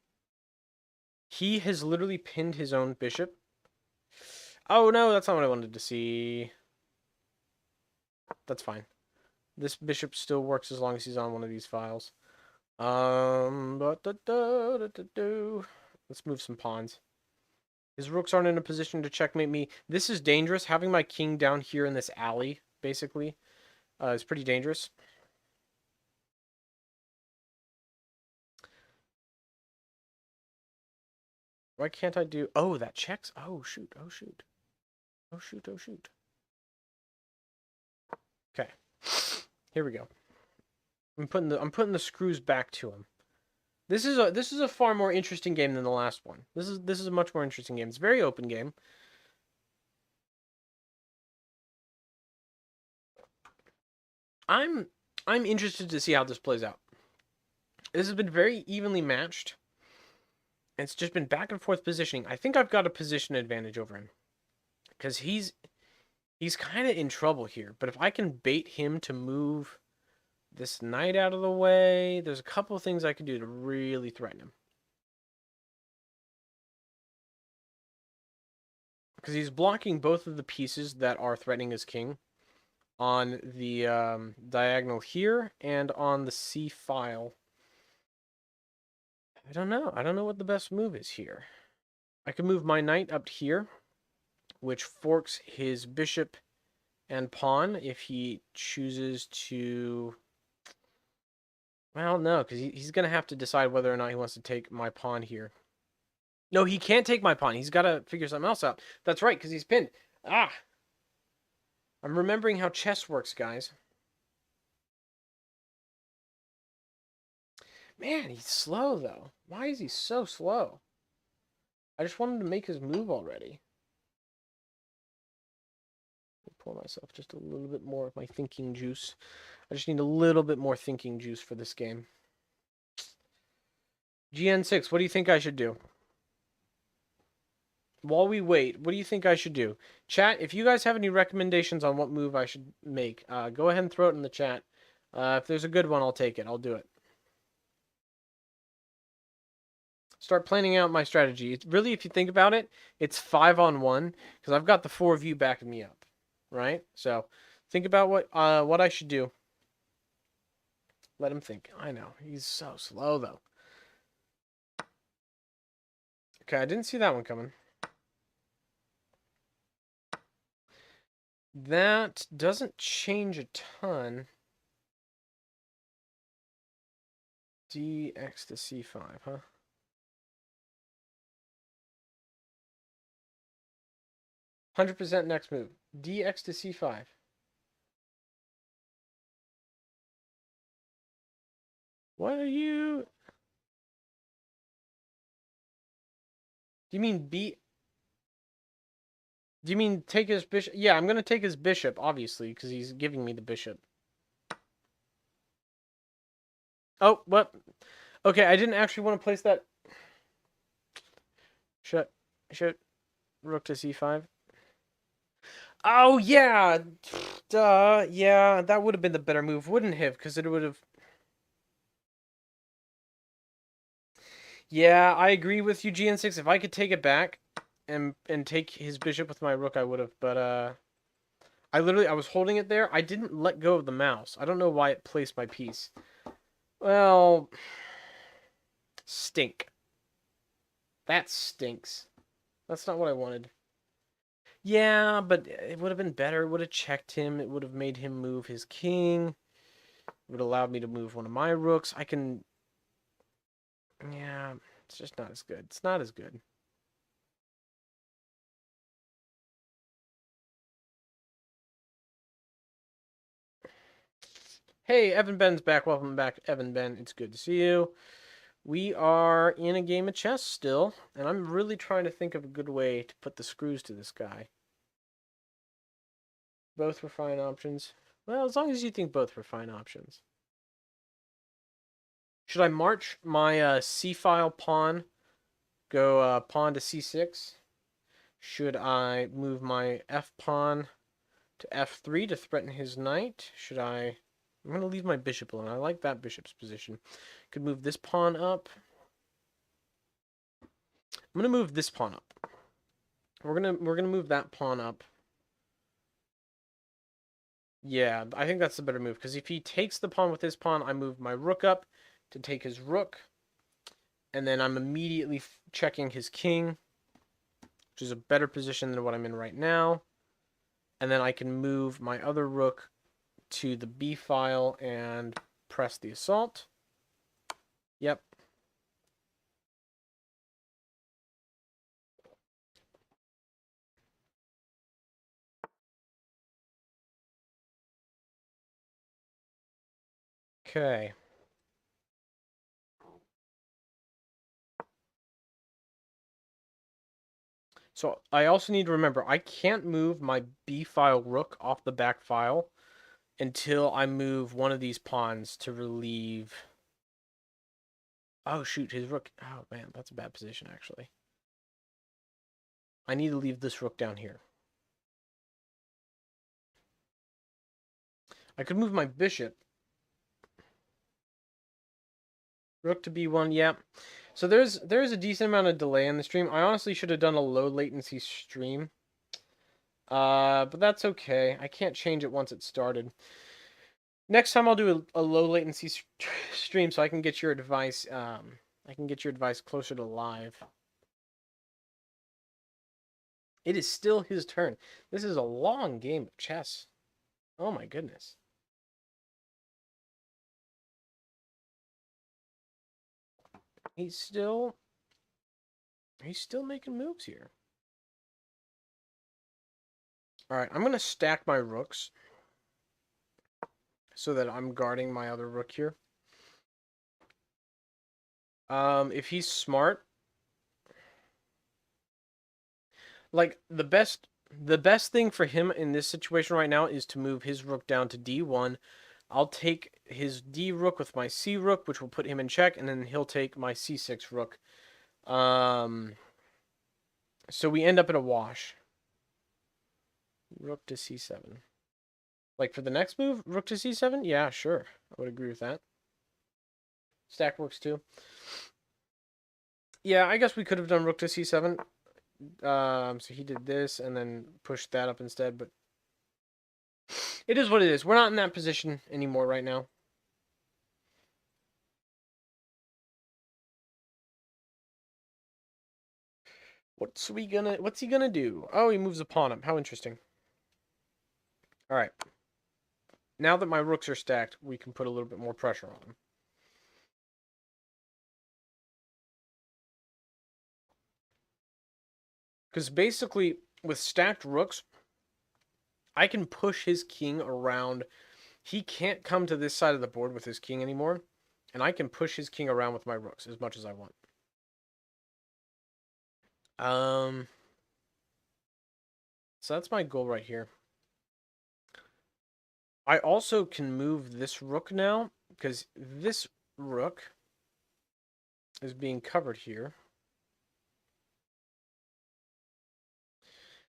Speaker 1: He has literally pinned his own bishop. Oh, no, that's not what I wanted to see. That's fine. This bishop still works as long as he's on one of these files. Let's move some pawns. His rooks aren't in a position to checkmate me. This is dangerous. Having my king down here in this alley, basically, is pretty dangerous. Why can't I do... Oh, that checks? Oh, shoot. Oh, shoot. Oh, shoot. Oh, shoot. Okay. Here we go. I'm putting the screws back to him. This is a far more interesting game than the last one. This is a much more interesting game. It's a very open game. I'm interested to see how this plays out. This has been very evenly matched. It's just been back and forth positioning. I think I've got a position advantage over him. Because he's kind of in trouble here. But if I can bait him to move this knight out of the way, there's a couple of things I can do to really threaten him. Because he's blocking both of the pieces that are threatening his king on the diagonal here and on the C file. I don't know. I don't know what the best move is here. I can move my knight up here, which forks his bishop and pawn if he chooses to... Well, no, because he's going to have to decide whether or not he wants to take my pawn here. No, he can't take my pawn. He's got to figure something else out. That's right, because he's pinned. Ah! I'm remembering how chess works, guys. Man, he's slow, though. Why is he so slow? I just wanted to make his move already. Pour myself just a little bit more of my thinking juice. I just need a little bit more thinking juice for this game. GN6, what do you think I should do? While we wait, what do you think I should do? Chat, if you guys have any recommendations on what move I should make, go ahead and throw it in the chat. If there's a good one, I'll take it. I'll do it. Start planning out my strategy. It's really, if you think about it, it's 5-on-1, because I've got the 4 of you backing me up, right? So think about what I should do. Let him think. I know. He's so slow, though. Okay, I didn't see that one coming. That doesn't change a ton. dx to c5, huh? %, next move. dx to c5. What are you... Do you mean b... Do you mean take his bishop? Yeah, I'm going to take his bishop, obviously, because he's giving me the bishop. Oh, what? Okay, I didn't actually want to place that. Shut. Rook to c5. Oh, yeah. Duh. Yeah, that would have been the better move, wouldn't have? Because it would have... Yeah, I agree with you, GN6. If I could take it back and take his bishop with my rook, I would have. But, I was holding it there. I didn't let go of the mouse. I don't know why it placed my piece. Well... Stink. That stinks. That's not what I wanted. Yeah, but it would have been better. It would have checked him. It would have made him move his king. It would have allowed me to move one of my rooks. I can... Yeah, it's just not as good. It's not as good. Hey, Evan Ben's back. Welcome back, Evan Ben. It's good to see you. We are in a game of chess still, and I'm really trying to think of a good way to put the screws to this guy. Both were fine options. Well, as long as you think both were fine options. Should I march my c-file pawn, go pawn to c6? Should I move my f pawn to f3 to threaten his knight? Should I... I'm going to leave my bishop alone. I like that bishop's position. Could move this pawn up. I'm going to move this pawn up. We're gonna move that pawn up. Yeah, I think that's the better move, because if he takes the pawn with his pawn, I move my rook up to take his rook, and then I'm immediately checking his king, which is a better position than what I'm in right now. And then I can move my other rook to the b file and press the assault. Yep. Okay. So I also need to remember, I can't move my b file rook off the back file until I move one of these pawns to relieve... Oh, shoot, his rook... Oh, man, that's a bad position, actually. I need to leave this rook down here. I could move my bishop. Rook to b1, yeah. So there's a decent amount of delay in the stream. I honestly should have done a low latency stream. But that's okay. I can't change it once it started. Next time I'll do a low latency stream so I can get your advice. I can get your advice closer to live. It is still his turn. This is a long game of chess. Oh my goodness. He's still making moves here. All right, I'm going to stack my rooks so that I'm guarding my other rook here. If he's smart, like the best thing for him in this situation right now is to move his rook down to d1. I'll take his d rook with my c rook, which will put him in check, and then he'll take my c6 rook. So we end up in a wash. Rook to c7. Like for the next move, rook to c7? Yeah, sure. I would agree with that. Stack works too. Yeah, I guess we could have done rook to c7. So he did this and then pushed that up instead, but it is what it is. We're not in that position anymore right now. What's he gonna do? Oh, he moves a pawn up. How interesting. All right. Now that my rooks are stacked, we can put a little bit more pressure on him. Because basically, with stacked rooks, I can push his king around. He can't come to this side of the board with his king anymore, and I can push his king around with my rooks as much as I want. So that's my goal right here. I also can move this rook now, because this rook is being covered here.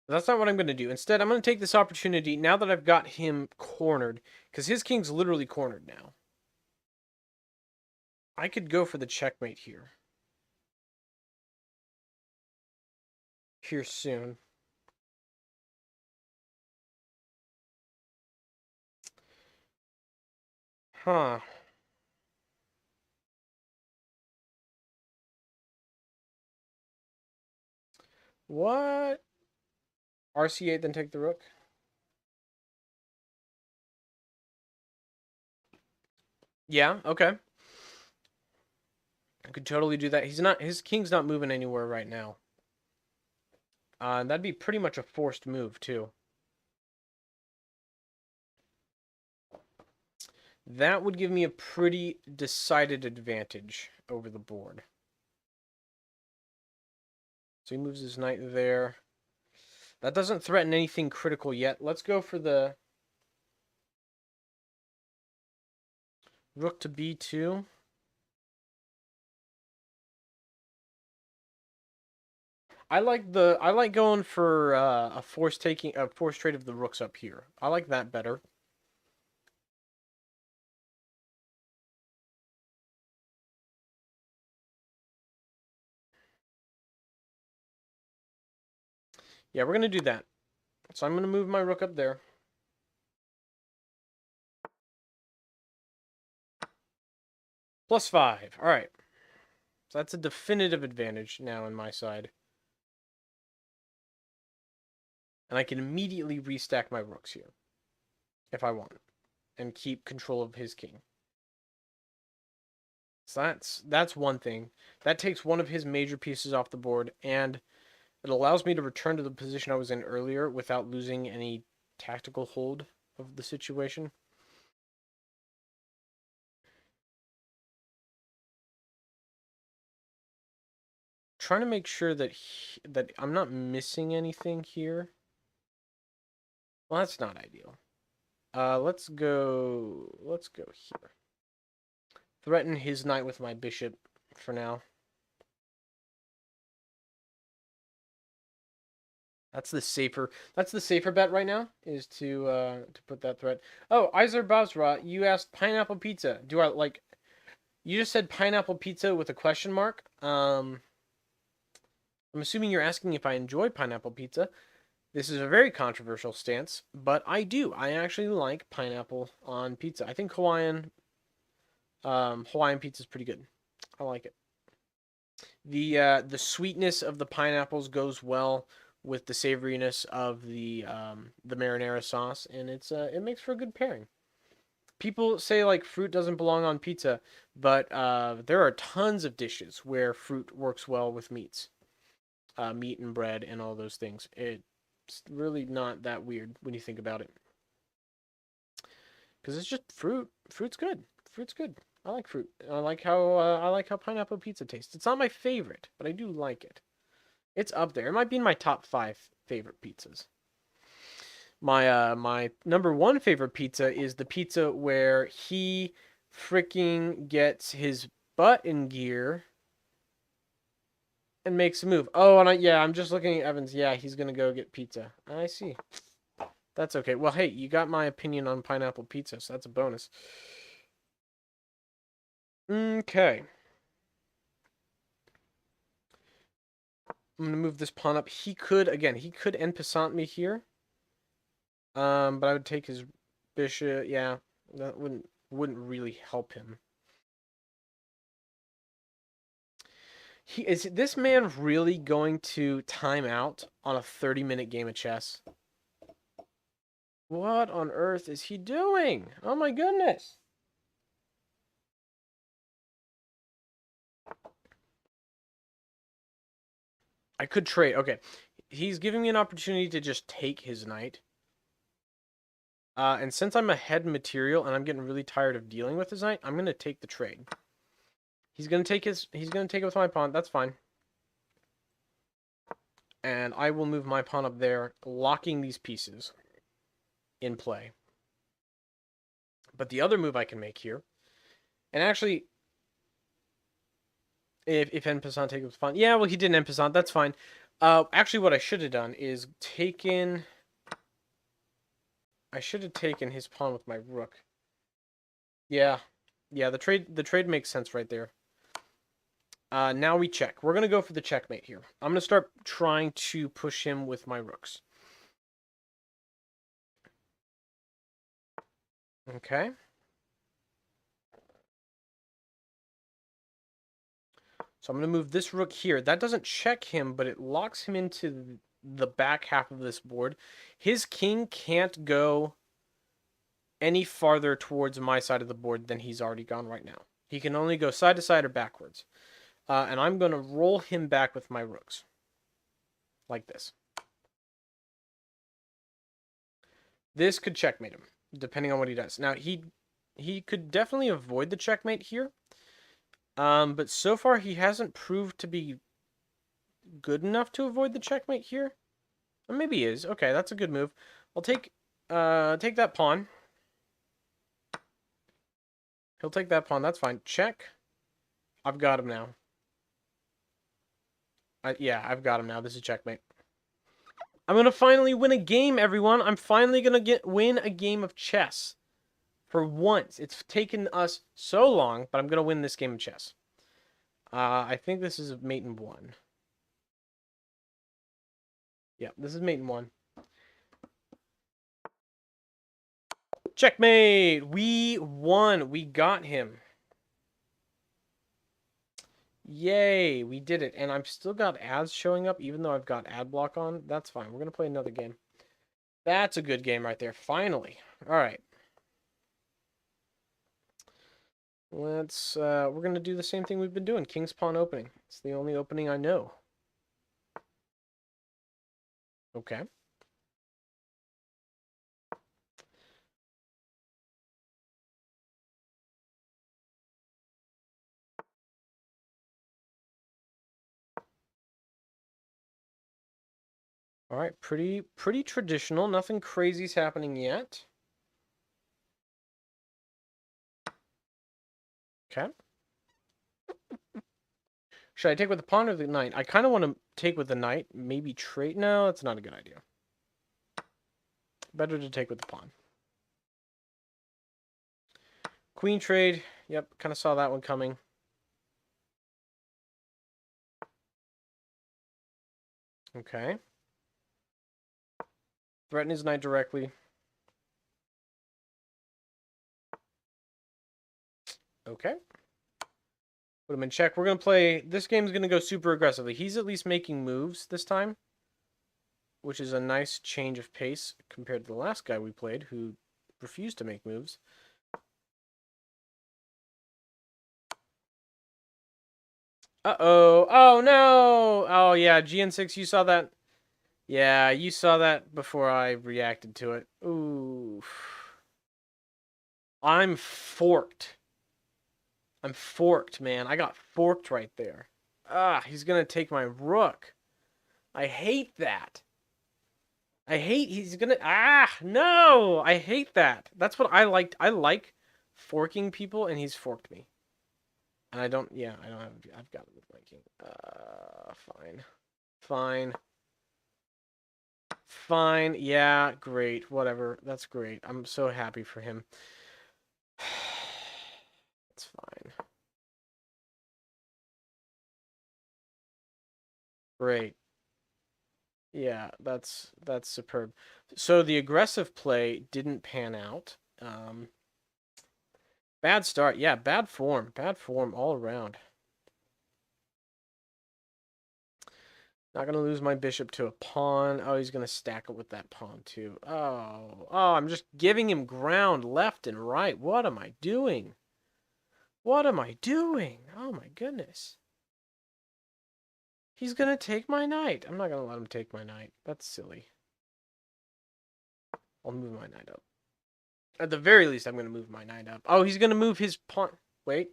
Speaker 1: But that's not what I'm going to do. Instead, I'm going to take this opportunity, now that I've got him cornered, because his king's literally cornered now. I could go for the checkmate here. Here soon. Huh. What? RC8, then take the rook? Yeah, okay. I could totally do that. His king's not moving anywhere right now. That'd be pretty much a forced move, too. That would give me a pretty decided advantage over the board. So he moves his knight there. That doesn't threaten anything critical yet. Let's go for the rook to b2. I like going for a forced trade of the rooks up here. I like that better. Yeah, we're gonna do that. So I'm gonna move my rook up there. +5. All right. So that's a definitive advantage now on my side. And I can immediately restack my rooks here if I want and keep control of his king. So that's one thing. That takes one of his major pieces off the board, and it allows me to return to the position I was in earlier without losing any tactical hold of the situation. Trying to make sure that that I'm not missing anything here. Well, that's not ideal. Let's go here. Threaten his knight with my bishop for now. That's the safer bet right now, is to put that threat. Oh, Iser Basra, you asked pineapple pizza. Do I like you just said pineapple pizza with a question mark? I'm assuming you're asking if I enjoy pineapple pizza. This is a very controversial stance, but I do. I actually like pineapple on pizza. I think Hawaiian pizza is pretty good. I like it. The sweetness of the pineapples goes well with the savoriness of the marinara sauce, and it makes for a good pairing. People say like fruit doesn't belong on pizza, but there are tons of dishes where fruit works well with meats, meat and bread and all those things. It's really not that weird when you think about it, because it's just fruit. Fruit's good. Fruit's good. I like fruit. I like how pineapple pizza tastes. It's not my favorite, but I do like it. It's up there. It might be in my top 5 favorite pizzas. My number 1 favorite pizza is the pizza where he freaking gets his butt in gear and makes a move. Oh, and I'm just looking at Evans. Yeah, he's gonna go get pizza. I see. That's okay. Well, hey, you got my opinion on pineapple pizza, so that's a bonus. Okay. I'm gonna move this pawn up. He could en passant me here. But I would take his bishop. Yeah, that wouldn't really help him. Is this man really going to time out on a 30-minute game of chess? What on earth is he doing? Oh my goodness. I could trade. Okay. he's giving me an opportunity to just take his knight. And since I'm ahead in material and I'm getting really tired of dealing with his knight, I'm gonna take the trade. He's gonna take it with my pawn. That's fine. And I will move my pawn up there, locking these pieces in play. But the other move I can make here, and actually, if en passant take with pawn, yeah, well he didn't en passant. That's fine. Actually, what I should have done is taken. I should have taken his pawn with my rook. Yeah, the trade makes sense right there. Now we check. We're gonna go for the checkmate here. I'm gonna start trying to push him with my rooks. Okay. So I'm going to move this rook here. That doesn't check him, but it locks him into the back half of this board. His king can't go any farther towards my side of the board than he's already gone right now. He can only go side to side or backwards. And I'm going to roll him back with my rooks. Like this. This could checkmate him, depending on what he does. Now, he could definitely avoid the checkmate here. But so far, he hasn't proved to be good enough to avoid the checkmate here. Or maybe he is. Okay, that's a good move. I'll take that pawn. He'll take that pawn. That's fine. Check. I've got him now. Yeah, I've got him now. This is checkmate. I'm going to finally win a game, everyone. I'm finally going to win a game of chess. For once. It's taken us so long, but I'm going to win this game of chess. I think this is mate in 1. Yeah, this is mate in 1. Checkmate! We won. We got him. Yay, we did it. And I've still got ads showing up, even though I've got ad block on. That's fine. We're going to play another game. That's a good game right there. Finally. All right. We're going to do the same thing we've been doing. King's Pawn opening. It's the only opening I know. Okay. All right, pretty traditional. Nothing crazy's happening yet. Okay. Should I take with the pawn or the knight? I kind of want to take with the knight. Maybe trade. No, that's not a good idea. Better to take with the pawn. Queen trade. Yep, kind of saw that one coming. Okay. Threaten his knight directly. Okay. Put him in check. We're going to play... This game's going to go super aggressively. He's at least making moves this time, which is a nice change of pace compared to the last guy we played, who refused to make moves. Uh-oh. Oh, no! Oh, yeah, GN6, you saw that? Yeah, you saw that before I reacted to it. Ooh. I'm forked. I'm forked, man. I got forked right there. Ah, he's gonna take my rook. I hate that. He's gonna... no! I hate that. That's what I liked. I like forking people, and he's forked me. And I don't have... I've got it with my king. Fine. Fine. Yeah, great. Whatever. That's great. I'm so happy for him. It's fine. Great. Yeah, that's superb. So the aggressive play didn't pan out. Bad start. Yeah, bad form. Bad form all around. Not going to lose my bishop to a pawn. Oh, he's going to stack it with that pawn too. Oh, I'm just giving him ground left and right. What am I doing? What am I doing? Oh my goodness. He's gonna take my knight. I'm not gonna let him take my knight. That's silly. I'll move my knight up. At the very least, I'm gonna move my knight up. Oh, he's gonna move his pawn. Wait.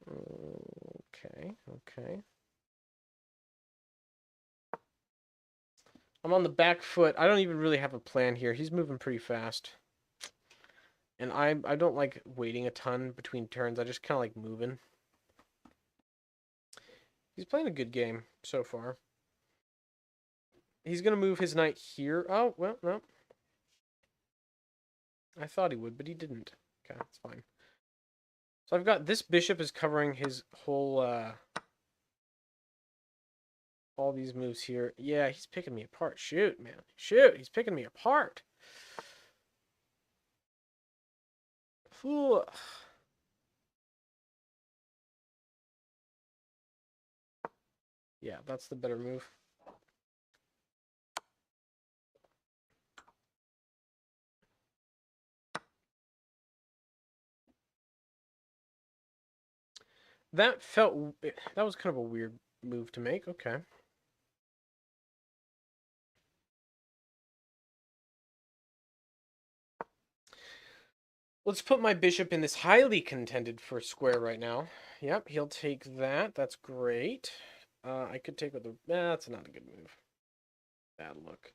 Speaker 1: Okay, okay. I'm on the back foot. I don't even really have a plan here. He's moving pretty fast. And I don't like waiting a ton between turns. I just kind of like moving. He's playing a good game so far. He's going to move his knight here. Oh, well, no. I thought he would, but he didn't. Okay, that's fine. So I've got this bishop is covering his whole, all these moves here. Yeah, he's picking me apart. Shoot, man. Shoot, he's picking me apart. Ooh. Yeah, that's the better move. That was kind of a weird move to make. Okay. Let's put my bishop in this highly contended first square right now. Yep, he'll take that. That's great. I could take with the... that's not a good move. Bad look.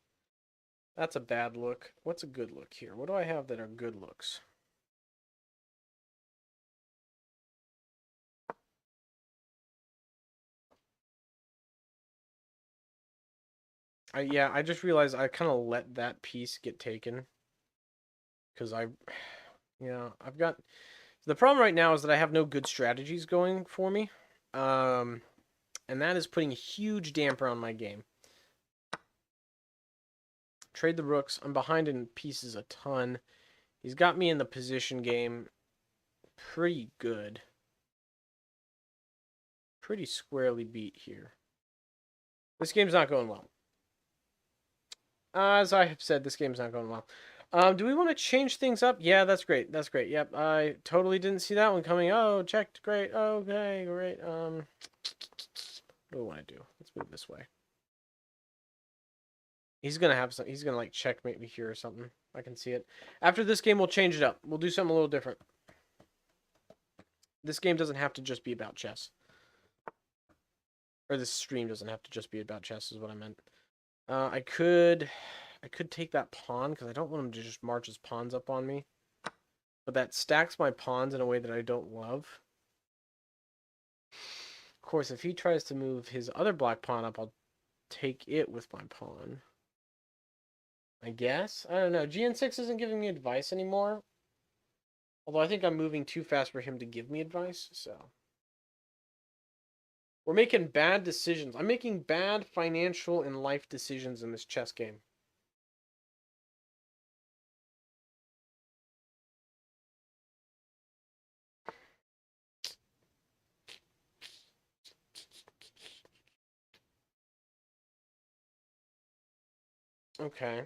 Speaker 1: That's a bad look. What's a good look here? What do I have that are good looks? Yeah, I just realized I kind of let that piece get taken. Because I've got... The problem right now is that I have no good strategies going for me. And that is putting a huge damper on my game. Trade the rooks. I'm behind in pieces a ton. He's got me in the position game pretty good. Pretty squarely beat here. This game's not going well. As I have said, this game's not going well. Do we want to change things up? Yeah, that's great. That's great. Yep, I totally didn't see that one coming. Oh, checked. Great. Okay, great. What do I want to do? Let's move this way. He's gonna have some. He's gonna like checkmate me here or something. I can see it. After this game, we'll change it up. We'll do something a little different. This game doesn't have to just be about chess. Or this stream doesn't have to just be about chess, is what I meant. I could take that pawn because I don't want him to just march his pawns up on me. But that stacks my pawns in a way that I don't love. Of course, if he tries to move his other black pawn up, I'll take it with my pawn. I guess? I don't know. GN6 isn't giving me advice anymore. Although I think I'm moving too fast for him to give me advice, so. We're making bad decisions. I'm making bad financial and life decisions in this chess game. Okay.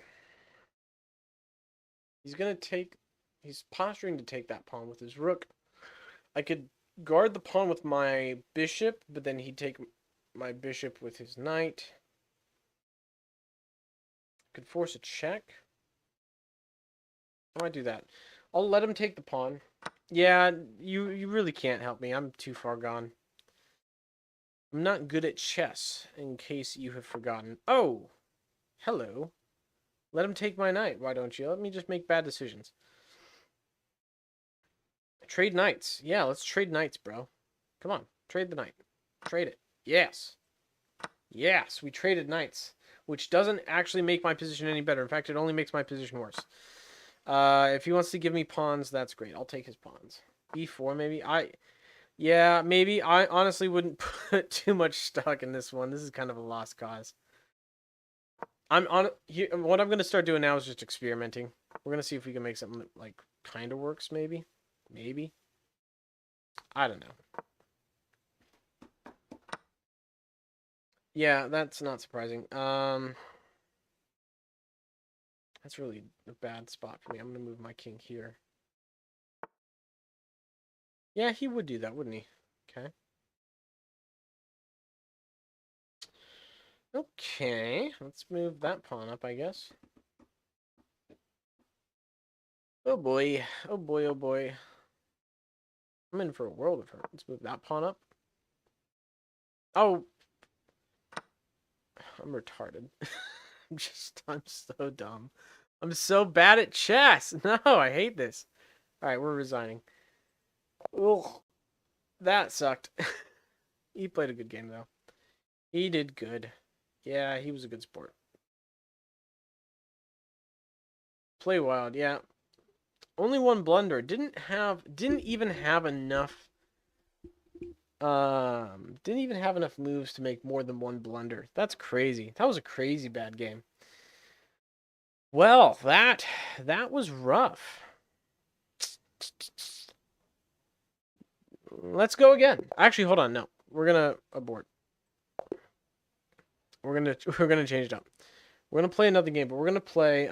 Speaker 1: He's posturing to take that pawn with his rook. I could guard the pawn with my bishop, but then he'd take my bishop with his knight. Could force a check. I might do that. I'll let him take the pawn. Yeah, you really can't help me. I'm too far gone. I'm not good at chess, in case you have forgotten. Oh! Hello. Let him take my knight, why don't you? Let me just make bad decisions. Trade knights. Yeah, let's trade knights, bro. Come on, trade the knight. Trade it. Yes. Yes, we traded knights, which doesn't actually make my position any better. In fact, it only makes my position worse. If he wants to give me pawns, that's great. I'll take his pawns. B4, maybe? Yeah, maybe. I honestly wouldn't put too much stock in this one. This is kind of a lost cause. What I'm going to start doing now is just experimenting. We're going to see if we can make something that, like, kind of works, maybe. Maybe. I don't know. Yeah, that's not surprising. That's really a bad spot for me. I'm going to move my king here. Yeah, he would do that, wouldn't he? Okay. Okay, let's move that pawn up, I guess. Oh boy, oh boy, oh boy. I'm in for a world of hurt. Let's move that pawn up. Oh, I'm retarded. I'm so dumb. I'm so bad at chess. No, I hate this. All right, we're resigning. Ugh, that sucked. He played a good game, though. He did good. Yeah, he was a good sport. Play wild, yeah. Only one blunder. Didn't even have enough didn't even have enough moves to make more than one blunder. That's crazy. That was a crazy bad game. Well, that was rough. Let's go again. Actually, hold on. No. We're going to abort. We're going to we're going to change it up. We're going to play another game, but we're going to play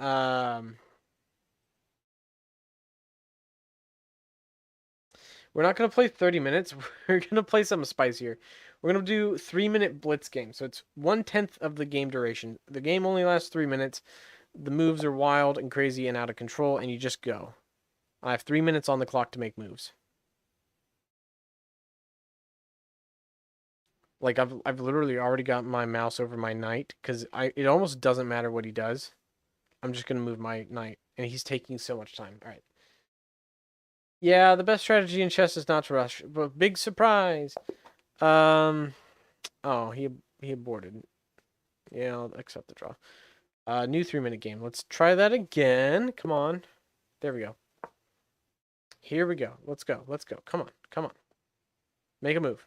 Speaker 1: we're not going to play 30 minutes. We're going to play something spicier. We're going to do 3-minute blitz game. So it's 1/10 of the game duration. The game only lasts 3 minutes. The moves are wild and crazy and out of control, and you just go. I have 3 minutes on the clock to make moves. Like I've literally already got my mouse over my knight because it almost doesn't matter what he does. I'm just gonna move my knight, and he's taking so much time. All right. Yeah, the best strategy in chess is not to rush. But big surprise. Oh, he aborted. Yeah, I'll accept the draw. New 3-minute game. Let's try that again. Come on. There we go. Here we go. Let's go. Let's go. Come on. Come on. Make a move.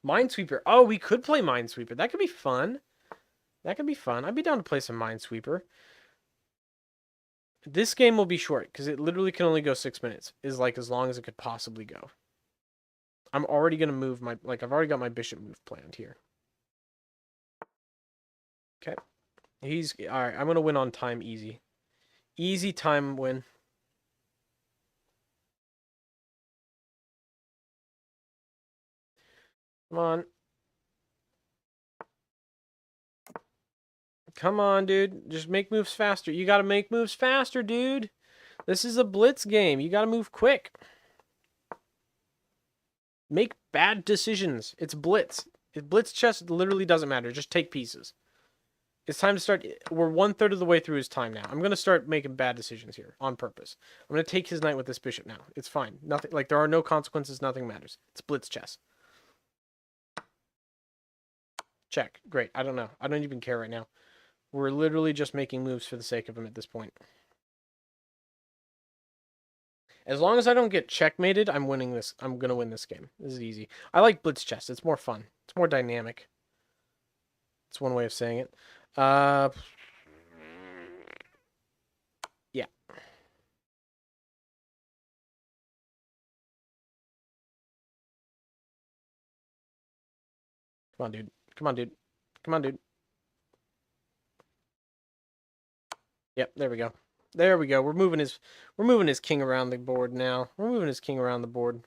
Speaker 1: Minesweeper. Oh, we could play Minesweeper. That could be fun. That could be fun. I'd be down to play some Minesweeper. This game will be short because it literally can only go 6 minutes. Is like as long as it could possibly go. I'm already gonna move my I've already got my bishop move planned here. Okay. He's all right. I'm gonna win on time easy. Easy time win. Come on. Come on, dude. Just make moves faster. You gotta make moves faster, dude. This is a blitz game. You gotta move quick. Make bad decisions. It's blitz. Blitz chess literally doesn't matter. Just take pieces. It's time to start. We're 1/3 of the way through his time now. I'm going to start making bad decisions here on purpose. I'm going to take his knight with this bishop now. It's fine. Nothing, like, there are no consequences. Nothing matters. It's blitz chess. Check. Great. I don't know. I don't even care right now. We're literally just making moves for the sake of him at this point. As long as I don't get checkmated, I'm winning this. I'm going to win this game. This is easy. I like blitz chess. It's more fun. It's more dynamic. It's one way of saying it. Yeah. Come on, dude. Come on, dude. Come on, dude. Yep, there we go. There we go. We're moving his king around the board now. We're moving his king around the board.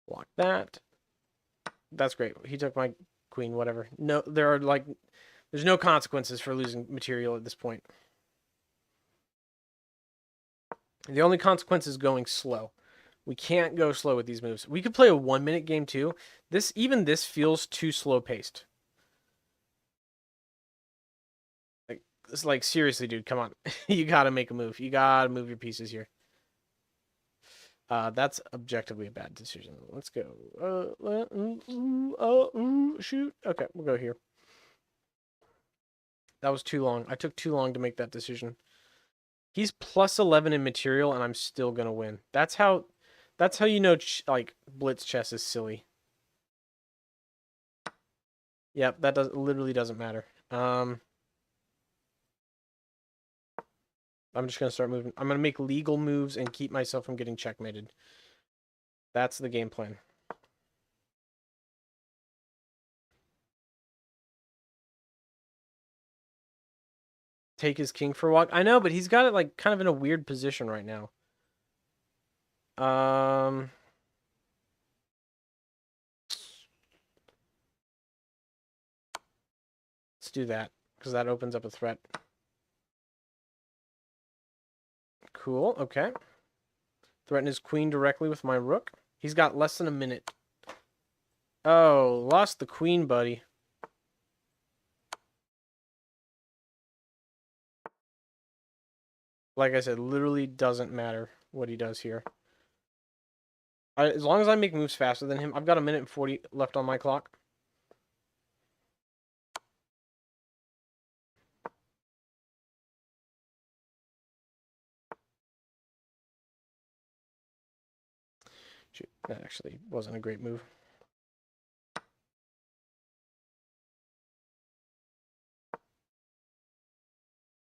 Speaker 1: Block that. That's great. He took my queen, whatever. No, there's no consequences for losing material at this point. The only consequence is going slow. We can't go slow with these moves. We could play a 1-minute game too. Even this feels too slow paced. Like seriously, dude, come on. You gotta make a move. You gotta move your pieces here. That's objectively a bad decision. Let's go. Shoot. Okay, we'll go here. That was too long. I took too long to make that decision. He's plus 11 in material, and I'm still gonna win. That's how you know, like, blitz chess is silly. Yep, that literally doesn't matter. I'm just gonna start moving. I'm gonna make legal moves and keep myself from getting checkmated. That's the game plan. Take his king for a walk. I know, but he's got it like kind of in a weird position right now. Let's do that, because that opens up a threat. Cool, okay. Threaten his queen directly with my rook. He's got less than a minute. Oh, lost the queen, buddy. Like I said, literally doesn't matter what he does here. As long as I make moves faster than him, I've got a minute and 40 left on my clock. Shoot, that actually wasn't a great move.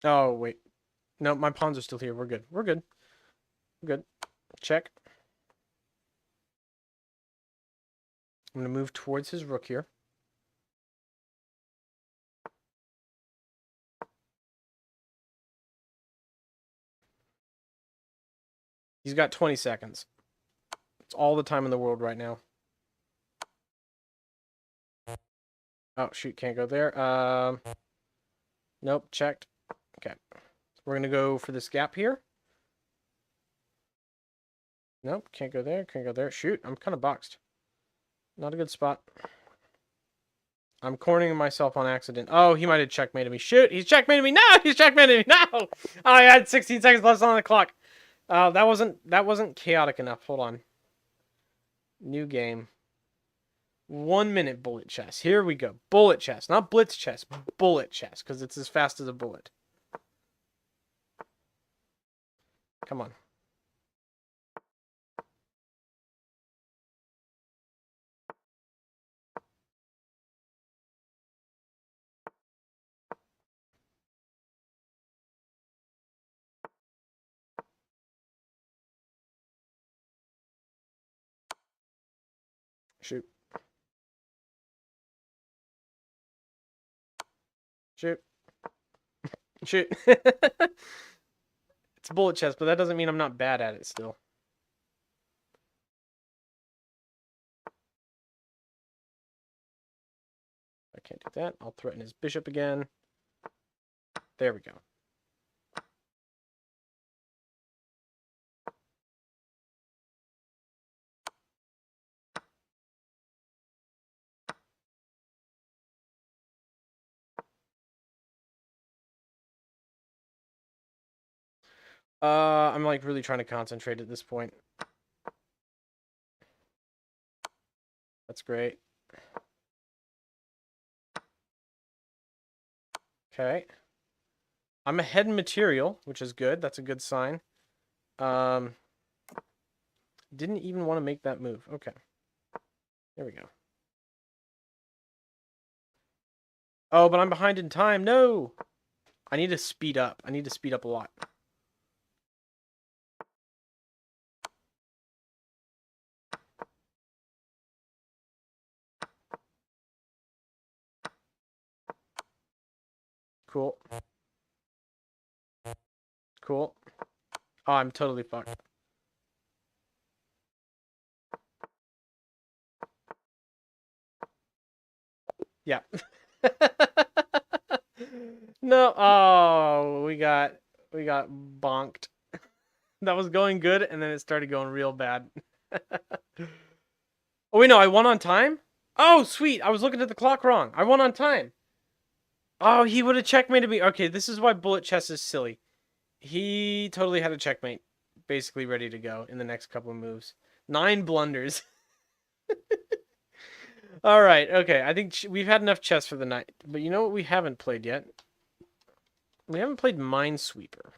Speaker 1: Oh, wait. No, my pawns are still here. We're good. We're good. We're good. Check. I'm going to move towards his rook here. He's got 20 seconds. It's all the time in the world right now. Oh, shoot. Can't go there. Nope. Checked. Okay. We're going to go for this gap here. Nope. Can't go there. Can't go there. Shoot. I'm kind of boxed. Not a good spot. I'm cornering myself on accident. Oh, he might have checkmated me. Shoot, he's checkmated me. No, he's checkmated me. No. Oh, I had 16 seconds left on the clock. That wasn't chaotic enough. Hold on. New game. 1 minute bullet chess. Here we go. Bullet chess, not blitz chess. Bullet chess, because it's as fast as a bullet. Come on. Shoot. Shoot. Shoot. It's bullet chess, but that doesn't mean I'm not bad at it still. I can't do that. I'll threaten his bishop again. There we go. I'm like really trying to concentrate at this point. That's great. Okay. I'm ahead in material, which is good. That's a good sign. Didn't even want to make that move. Okay. There we go. Oh, but I'm behind in time. No! I need to speed up. I need to speed up a lot. Cool. Cool. Oh, I'm totally fucked. Yeah. No. Oh, we got bonked. That was going good, and then it started going real bad. Oh, wait, no, I won on time? Oh, sweet. I was looking at the clock wrong. I won on time. Oh, he would have checkmated me. Okay, this is why bullet chess is silly. He totally had a checkmate, basically ready to go in the next couple of moves. 9 blunders. All right, okay. I think we've had enough chess for the night. But you know what we haven't played yet? We haven't played Minesweeper.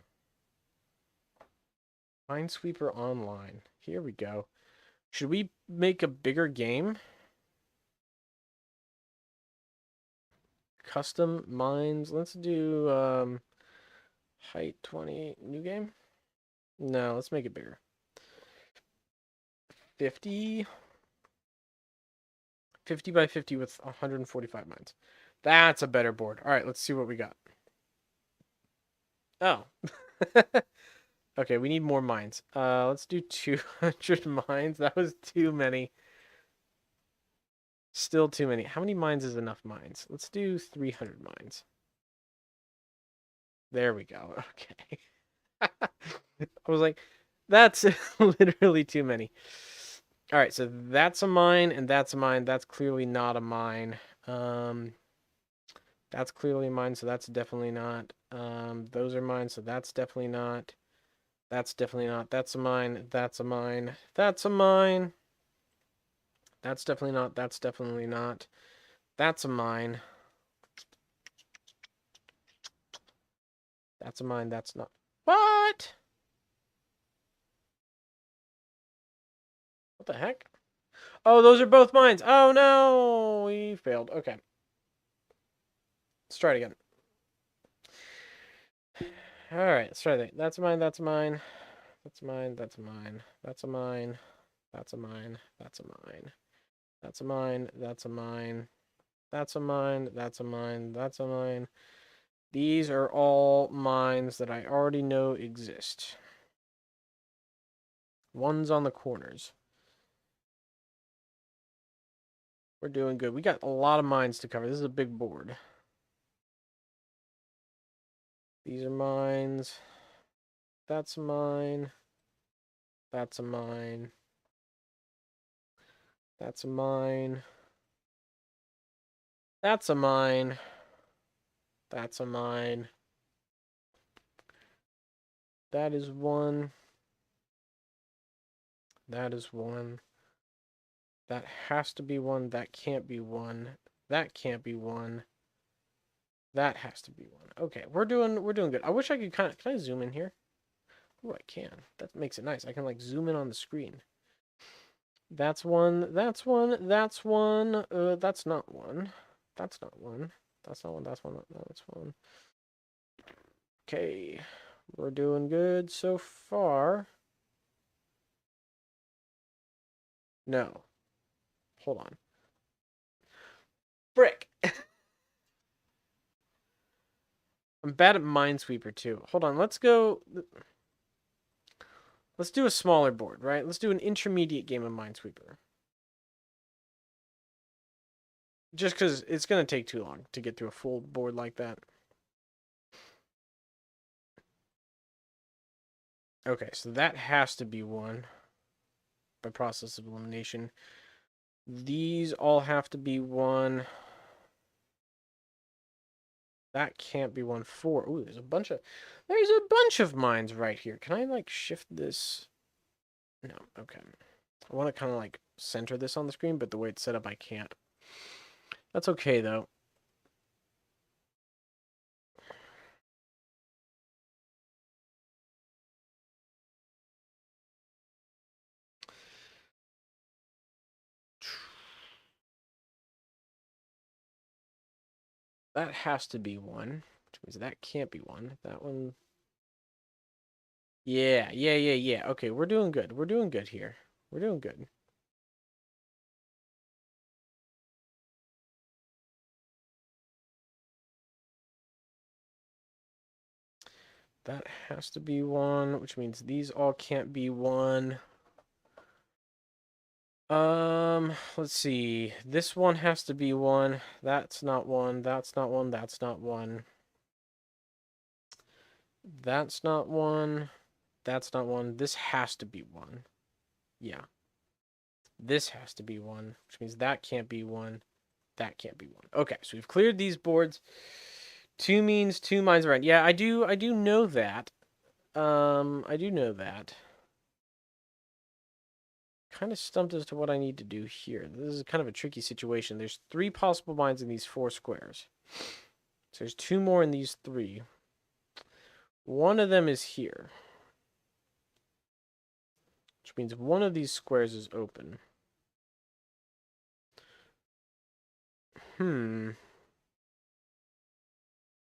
Speaker 1: Minesweeper Online. Here we go. Should we make a bigger game? Custom mines. Let's do height 20. New game? No, let's make it bigger. 50. 50 by 50 with 145 mines. That's a better board. All right, let's see what we got. Oh. Okay, we need more mines. Let's do 200 mines. That was too many. Still too many. How many mines is enough mines? Let's do 300 mines. There we go. Okay. I was like, that's literally too many. All right, so that's a mine and that's a mine. That's clearly not a mine. That's clearly mine, so that's definitely not. Those are mine, so that's definitely not. That's definitely not. That's a mine. That's a mine. That's a mine. That's definitely not. That's definitely not. That's a mine. That's a mine. That's not. What? What the heck? Oh, those are both mines. Oh no, we failed. Okay. Let's try it again. All right, let's try that. That's mine. That's mine. That's mine. That's mine. That's a mine. That's a mine. That's a mine. That's a mine. That's a mine. That's a mine. That's a mine. That's a mine. These are all mines that I already know exist. One's on the corners. We're doing good. We got a lot of mines to cover. This is a big board. These are mines. That's a mine. That's a mine. That's a mine. That's a mine. That's a mine. That is one. That is one. That has to be one. That can't be one. That can't be one. That has to be one. Okay, we're doing good. I wish I could can I zoom in here? Oh, I can. That makes it nice. I can like zoom in on the screen. That's one. That's one. That's one. That's not one. That's not one. That's not one. That's one. That's one. Okay. We're doing good so far. No. Hold on. Brick. I'm bad at Minesweeper too. Hold on. Let's go. Let's do a smaller board, right? Let's do an intermediate game of Minesweeper. Just because it's going to take too long to get through a full board like that. Okay, so that has to be one by process of elimination. These all have to be one. That can't be one. Four. Ooh, there's a bunch of mines right here. Can I like shift this? No, okay. I want to kind of like center this on the screen, but the way it's set up, I can't. That's okay though. That has to be one, which means that can't be one. That one. Yeah. Okay, we're doing good. We're doing good here. We're doing good. That has to be one, which means these all can't be one. Let's see. This one has to be one. That's not one. That's not one. That's not one. That's not one. That's not one. This has to be one. Yeah. This has to be one, which means that can't be one. That can't be one. Okay, so we've cleared these boards. Two means two mines around. Yeah, I do know that. I do know that. Kind of stumped as to what I need to do here. This is kind of a tricky situation. There's three possible mines in these four squares. So there's two more in these three. One of them is here. Which means one of these squares is open.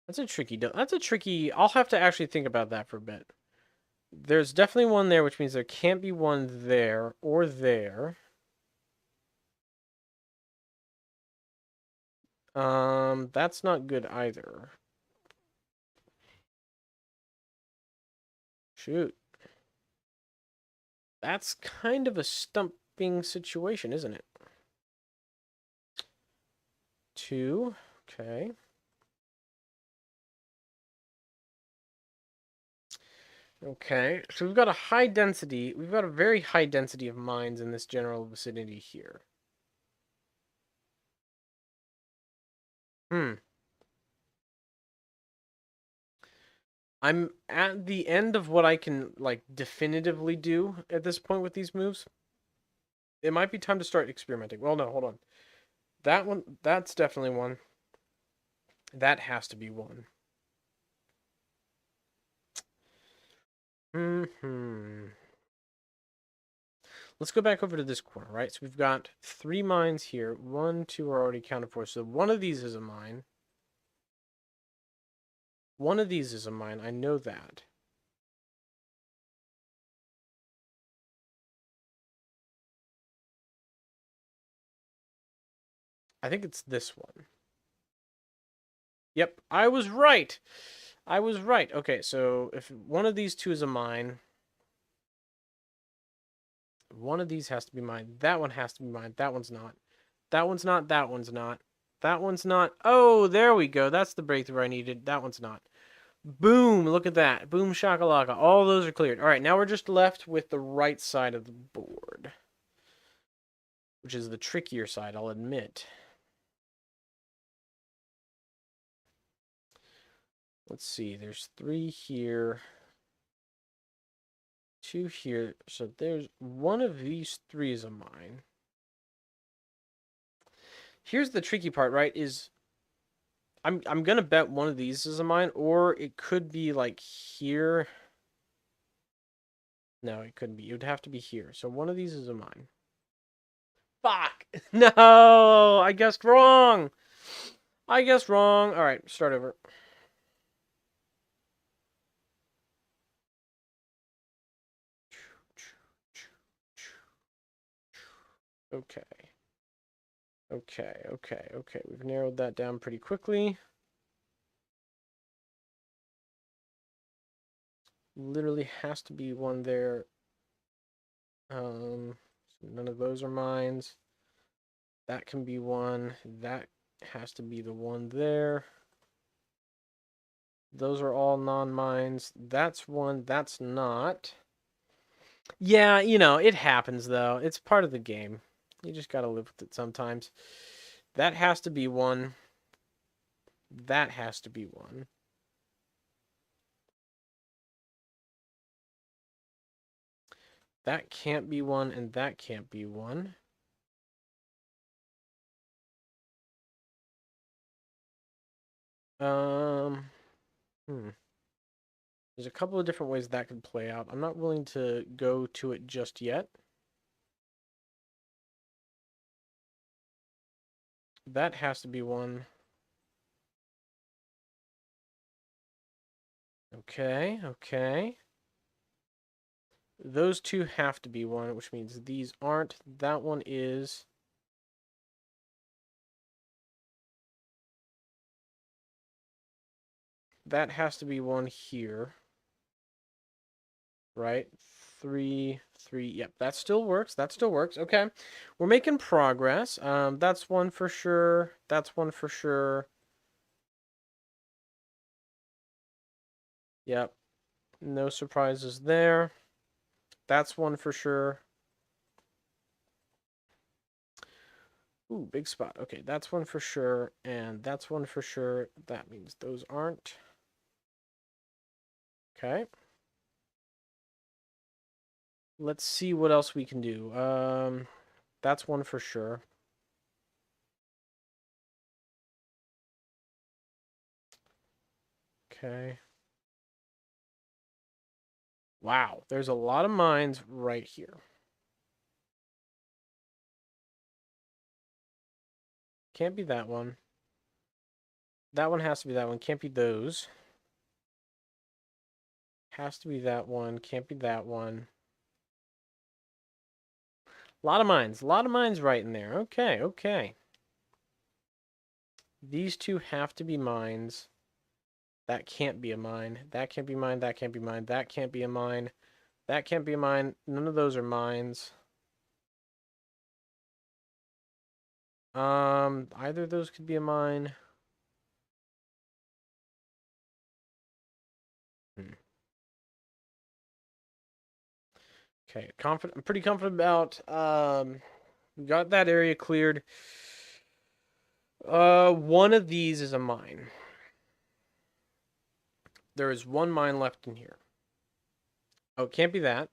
Speaker 1: That's a tricky, I'll have to actually think about that for a bit. There's definitely one there, which means there can't be one there or there. That's not good either. Shoot. That's kind of a stumping situation, isn't it? 2. Okay. Okay, so we've got a high density, we've got a very high density of mines in this general vicinity here. Hmm. I'm at the end of what I can, like, definitively do at this point with these moves. It might be time to start experimenting. Well, no, hold on. That one, that's definitely one. That has to be one. Let's go back over to this corner, right? So we've got 3 mines here. 1, 2 are already accounted for. So one of these is a mine. One of these is a mine. I know that. I think it's this one. Yep, I was right. I was right. Okay, so if one of these 2 is a mine, one of these has to be mine. That one has to be mine. That one's not. That one's not. That one's not. That one's not. Oh, there we go. That's the breakthrough I needed. That one's not. Boom, look at that. Boom shakalaka. All those are cleared. All right, now we're just left with the right side of the board, which is the trickier side, I'll admit. Let's see. There's 3 here. 2 here. So there's one of these 3 is a mine. Here's the tricky part, right? Is I'm gonna bet one of these is a mine, or it could be like here. No, it couldn't be. It would have to be here. So one of these is a mine. Fuck! No! I guessed wrong! I guessed wrong. Alright, start over. Okay. Okay. We've narrowed that down pretty quickly. Literally has to be one there. So none of those are mines. That can be one. That has to be the one there. Those are all non-mines. That's one. That's not. Yeah, it happens, though. It's part of the game. You just gotta live with it sometimes. That has to be one. That has to be one. That can't be one, and that can't be one. Hmm. There's a couple of different ways that could play out. I'm not willing to go to it just yet. That has to be one. Okay. Those 2 have to be one, which means these aren't. That one is. That has to be one here. Right? 3. Yep, that still works. Okay. We're making progress. That's one for sure. That's one for sure. Yep. No surprises there. That's one for sure. Ooh, big spot. Okay, that's one for sure, and that's one for sure. That means those aren't. Okay. Let's see what else we can do. That's one for sure. Okay. Wow, there's a lot of mines right here. Can't be that one. That one has to be that one. Can't be those. Has to be that one. Can't be that one. A lot of mines. A lot of mines right in there. Okay. These 2 have to be mines. That can't be a mine. That can't be mine. That can't be mine. That can't be a mine. That can't be a mine. None of those are mines. Either of those could be a mine. Okay, confident. I'm pretty confident about. We got that area cleared. One of these is a mine. There is one mine left in here. Oh, it can't be that.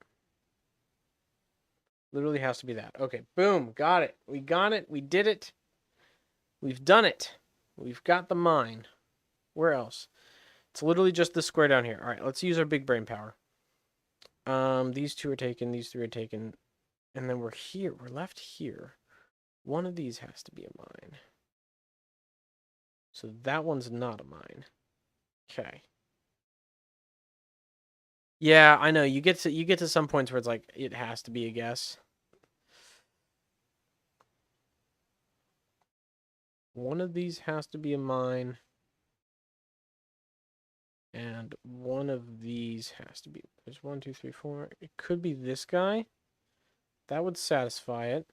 Speaker 1: Literally has to be that. Okay, boom, got it. We got it. We did it. We've done it. We've got the mine. Where else? It's literally just this square down here. All right, let's use our big brain power. These two are taken. These three are taken. And then we're here. We're left here. One of these has to be a mine. So that one's not a mine. Okay. Yeah, I know. You get to some points where it's like it has to be a guess. One of these has to be a mine. And one of these has to be. There's 1, 2, 3, 4. It could be this guy. That would satisfy it.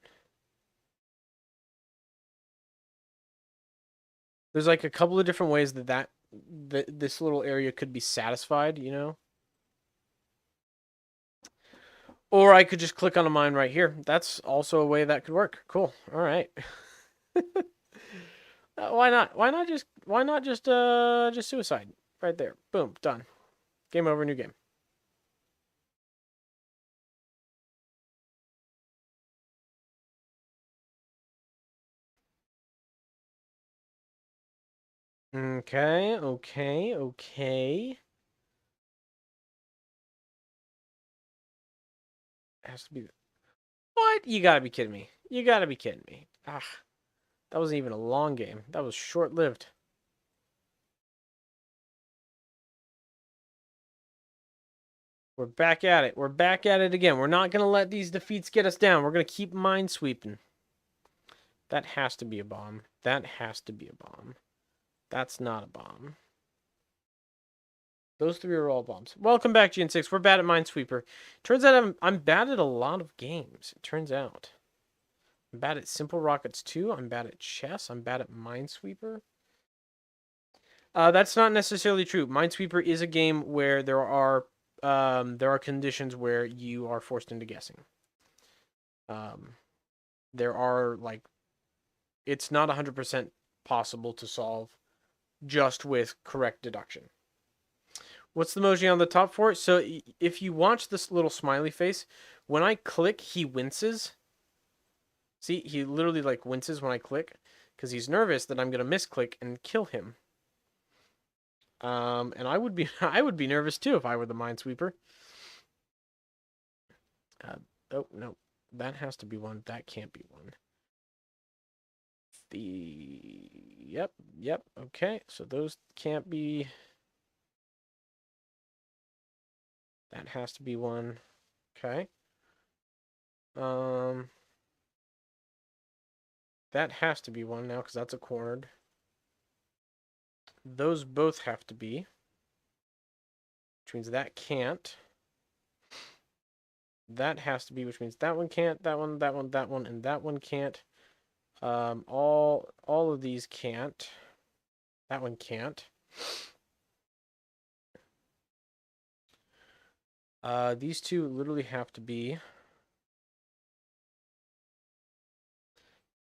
Speaker 1: There's like a couple of different ways that this little area could be satisfied, you know? Or I could just click on a mine right here. That's also a way that could work. Cool. All right. Why not? Just suicide right there. Boom, done. Game over, new game. Okay, okay, okay. Has to be. What? You gotta be kidding me. You gotta be kidding me. Ah, that wasn't even a long game. That was short-lived. We're back at it. We're back at it again. We're not gonna let these defeats get us down. We're gonna keep minesweeping. That has to be a bomb. That has to be a bomb. That's not a bomb. Those three are all bombs. Welcome back, Gen6. We're bad at Minesweeper. Turns out I'm bad at a lot of games. It turns out. I'm bad at Simple Rockets 2. I'm bad at chess. I'm bad at Minesweeper. That's not necessarily true. Minesweeper is a game where there are conditions where you are forced into guessing. There are like it's not 100% possible to solve just with correct deduction. What's the emoji on the top for it? So if you watch this little smiley face, when I click, he winces. See, he literally like winces when I click because he's nervous that I'm gonna misclick and kill him. And I would be I would be nervous too if I were the Minesweeper. Oh no, that has to be one. That can't be one. Yep. Okay, so those can't be. That has to be one. Okay. That has to be one now because that's a cornered. Those both have to be. Which means that can't. That has to be, which means that one can't, that one, and that one can't. All of these can't. That one can't. These two literally have to be.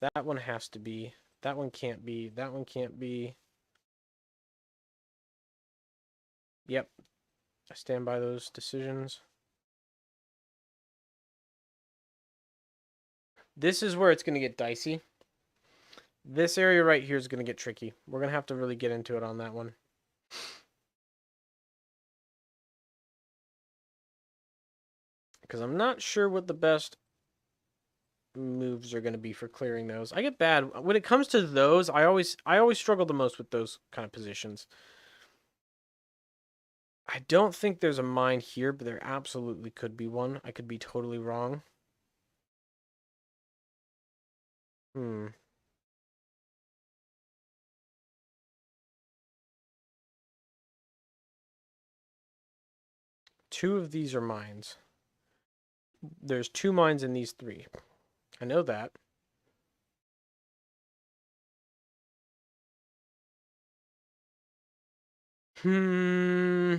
Speaker 1: That one has to be. That one can't be. That one can't be. Yep. I stand by those decisions. This is where it's going to get dicey. This area right here is going to get tricky. We're going to have to really get into it on that one. Because I'm not sure what the best moves are going to be for clearing those. I get bad when it comes to those. I always struggle the most with those kind of positions. I don't think there's a mine here, but there absolutely could be one. I could be totally wrong. Two of these are mines. There's two mines in these three. I know that. Hmm.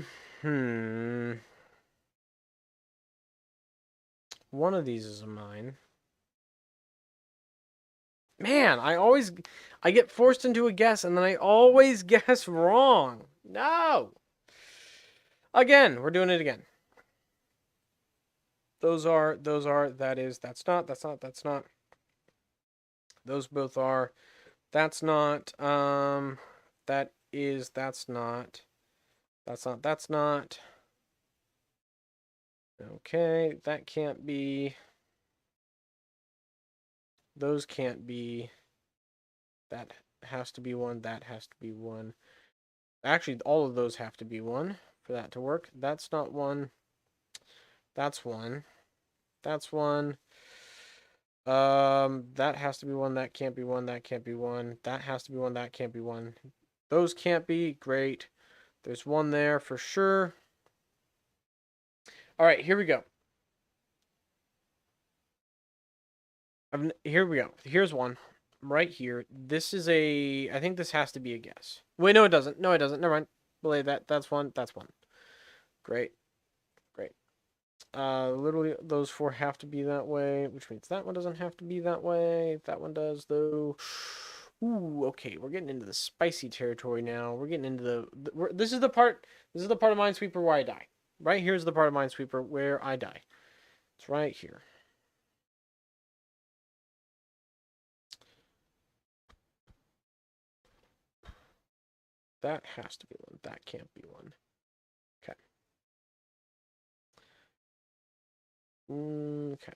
Speaker 1: One of these is a mine. Man, I get forced into a guess and then I always guess wrong. No. Again, we're doing it again. That is, that's not. Those both are. That's not. That is, that's not. That's not. Okay, that can't be. Those can't be. That has to be one. That has to be one. Actually, all of those have to be one for that to work. That's not one. That's one. That's one. That has to be one. That can't be one. That can't be one. That has to be one. That can't be one. Those can't be. Great. There's one there for sure. All right, here we go. Here we go. Here's one right here. This is a. I think this has to be a guess. Wait, no, it doesn't. No, it doesn't. Never mind. Belay that. That's one. That's one. Great. Great. Literally, those four have to be that way, which means that one doesn't have to be that way. That one does, though. Ooh, okay, we're getting into the spicy territory now. We're getting into this is the part. This is the part of Minesweeper where I die. Right here's the part of Minesweeper where I die. It's right here. That has to be one. That can't be one. Okay. Okay.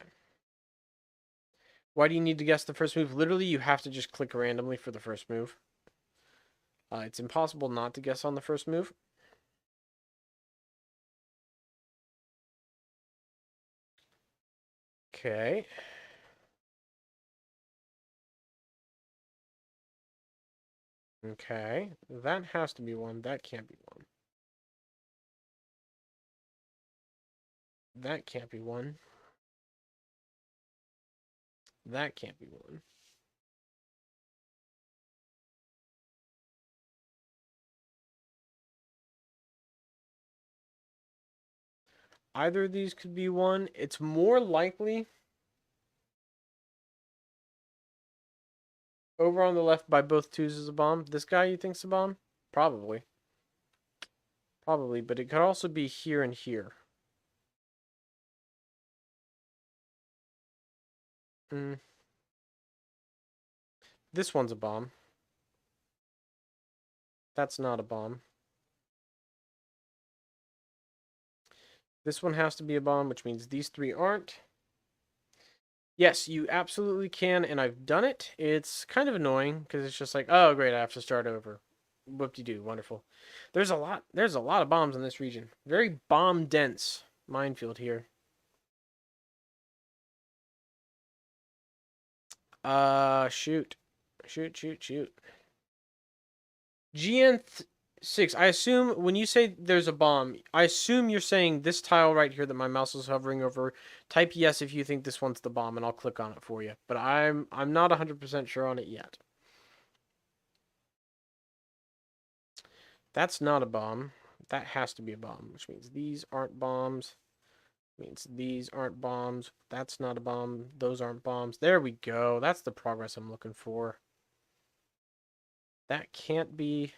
Speaker 1: Why do you need to guess the first move? Literally, you have to just click randomly for the first move. It's impossible not to guess on the first move. Okay. Okay. That has to be one. That can't be one. That can't be one. That can't be one. Either of these could be one. It's more likely over on the left by both twos is a bomb. This guy you think's a bomb? Probably. Probably, but it could also be here and here. Hmm. This one's a bomb. That's not a bomb. This one has to be a bomb, which means these three aren't. Yes, you absolutely can, and I've done it. It's kind of annoying because it's just like, oh great, I have to start over. Whoop-de-doo, wonderful. There's a lot of bombs in this region. Very bomb dense minefield here. Shoot. Shoot. GN6, I assume when you say there's a bomb, I assume you're saying this tile right here that my mouse is hovering over. Type yes if you think this one's the bomb, and I'll click on it for you. But I'm not 100% sure on it yet. That's not a bomb. That has to be a bomb, which means these aren't bombs. Means these aren't bombs. That's not a bomb. Those aren't bombs. There we go. That's the progress I'm looking for. That can't be.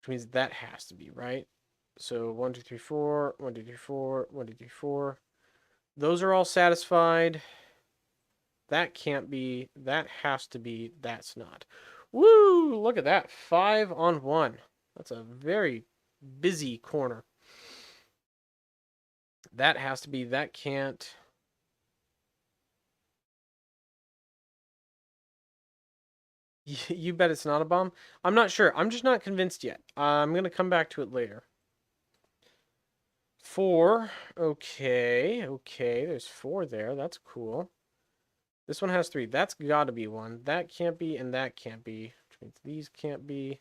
Speaker 1: Which means that has to be, right? So 1, 2, 3, 4, 1, 2, 3, 4, 1, 2, 3, 4. Those are all satisfied. That can't be. That has to be. That's not. Woo! Look at that. 5 on 1. That's a very busy corner. That has to be. That can't. You bet it's not a bomb? I'm not sure. I'm just not convinced yet. I'm going to come back to it later. 4. Okay. There's 4 there. That's cool. This one has 3. That's got to be one. That can't be, and that can't be. Which means these can't be.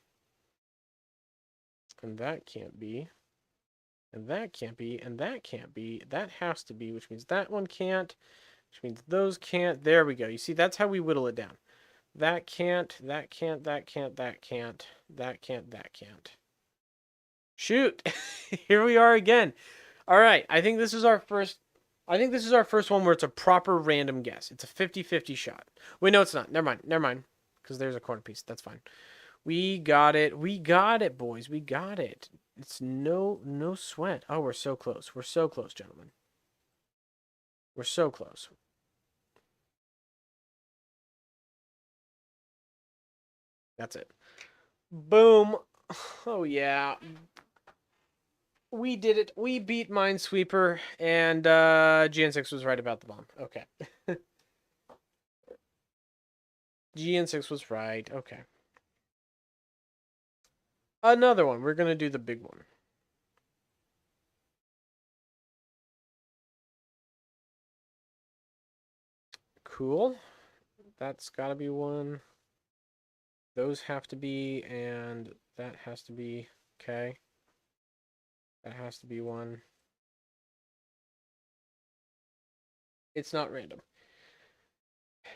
Speaker 1: And that can't be. And that can't be, and that can't be. That has to be, which means that one can't. Which means those can't. There we go. You see, that's how we whittle it down. That can't, that can't, that can't, that can't, that can't, that can't. Shoot! Here we are again. All right, I think this is our first one where it's a proper random guess. It's a 50-50 shot. Wait, no, it's not. Never mind. Never mind. Because there's a corner piece. That's fine. We got it. We got it, boys. We got it. It's no sweat. Oh, we're so close. We're so close, gentlemen. We're so close. That's it. Boom. Oh, yeah. We did it. We beat Minesweeper, and GN6 was right about the bomb. Okay. GN6 was right. Okay. Another one. We're going to do the big one. Cool. That's got to be one. Those have to be, and that has to be. Okay. That has to be one. It's not random.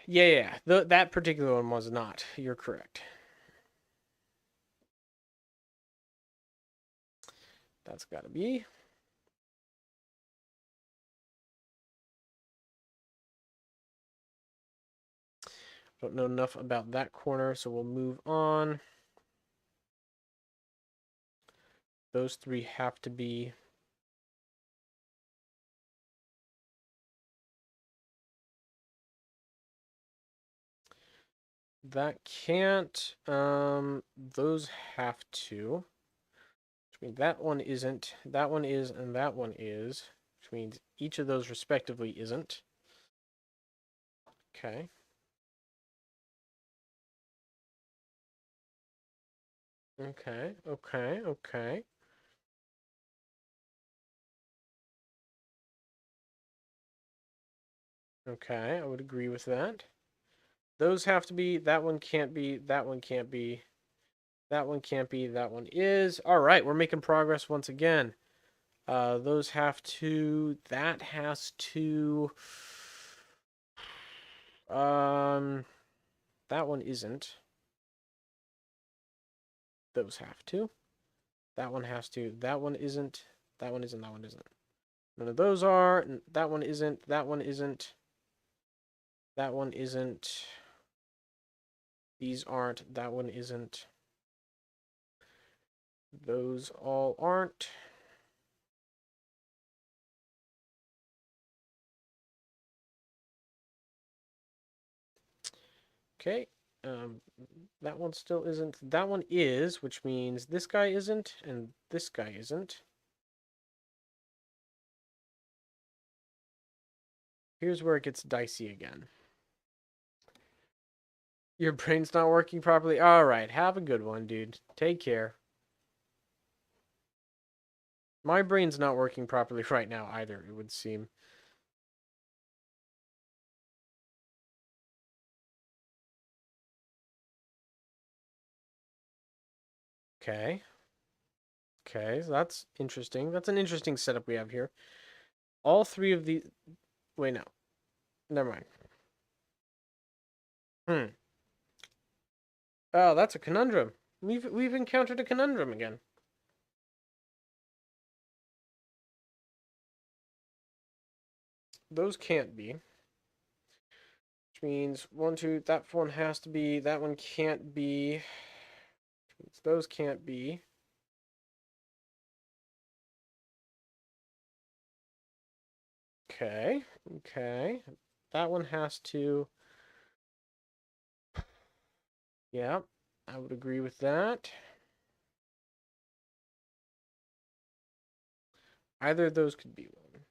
Speaker 1: Yeah. That particular one was not. You're correct. That's got to be. Don't know enough about that corner, so we'll move on. Those three have to be. That can't. Those have to. Which means that one isn't. That one is, and that one is. Which means each of those respectively isn't. Okay. Okay. Okay. Okay. Okay. I would agree with that. Those have to be. That one can't be. That one can't be. That one can't be. That one is. All right. We're making progress once again. Those have to. That has to. That one isn't. Those have to. That one has to. That one isn't. That one isn't. That one isn't. None of those are. That one isn't. That one isn't. That one isn't. These aren't. That one isn't. Those all aren't. Okay. That one still isn't. That one is, which means this guy isn't, and this guy isn't. Here's where it gets dicey again. Your brain's not working properly? All right. Have a good one, dude. Take care. My brain's not working properly right now either, it would seem. Okay. Okay, so that's interesting. That's an interesting setup we have here. All three of these... Wait, no. Never mind. Oh, that's a conundrum. We've encountered a conundrum again. Those can't be. Which means 1, 2, that one has to be, that one can't be. Which means those can't be. Okay, okay. That one has to. Yeah, I would agree with that. Either of those could be one.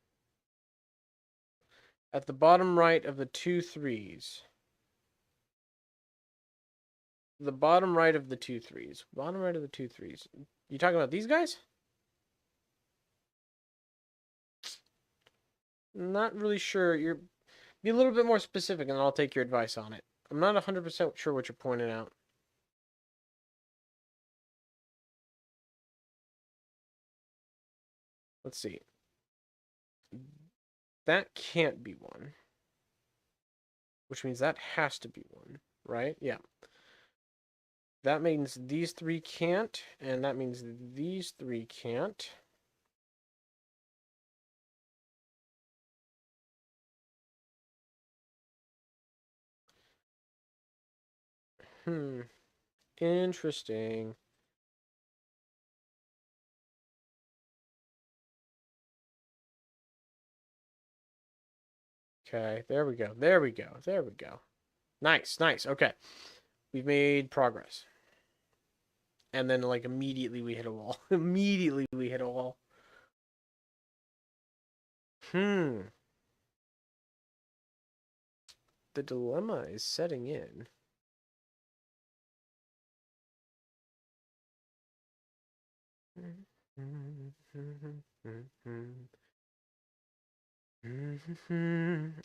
Speaker 1: At the bottom right of the 2 3s. The bottom right of the 2 3s. Bottom right of the 2 3s. You talking about these guys? Not really sure. Be a little bit more specific and I'll take your advice on it. I'm not 100% sure what you're pointing out. Let's see. That can't be one. Which means that has to be one. right? Yeah. That means these three can't, and that means these three can't. Interesting. Okay, there we go. There we go. There we go. Nice, nice. Okay. We've made progress. And then, like, immediately we hit a wall. Immediately we hit a wall. Hmm. The dilemma is setting in.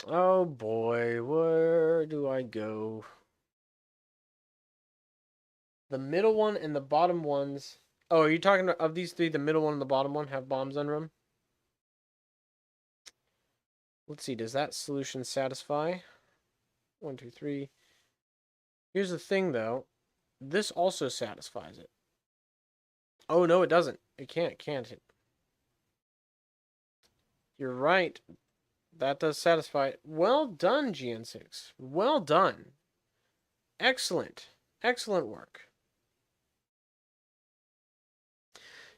Speaker 1: Oh boy, where do I go? The middle one and the bottom ones. Oh, are you talking of these three? The middle one and the bottom one have bombs under them? Let's see, does that solution satisfy? 1, 2, 3. Here's the thing, though. This also satisfies it. Oh, no, it doesn't. It can't it? You're right. That does satisfy it. Well done, GN6. Well done. Excellent. Excellent work.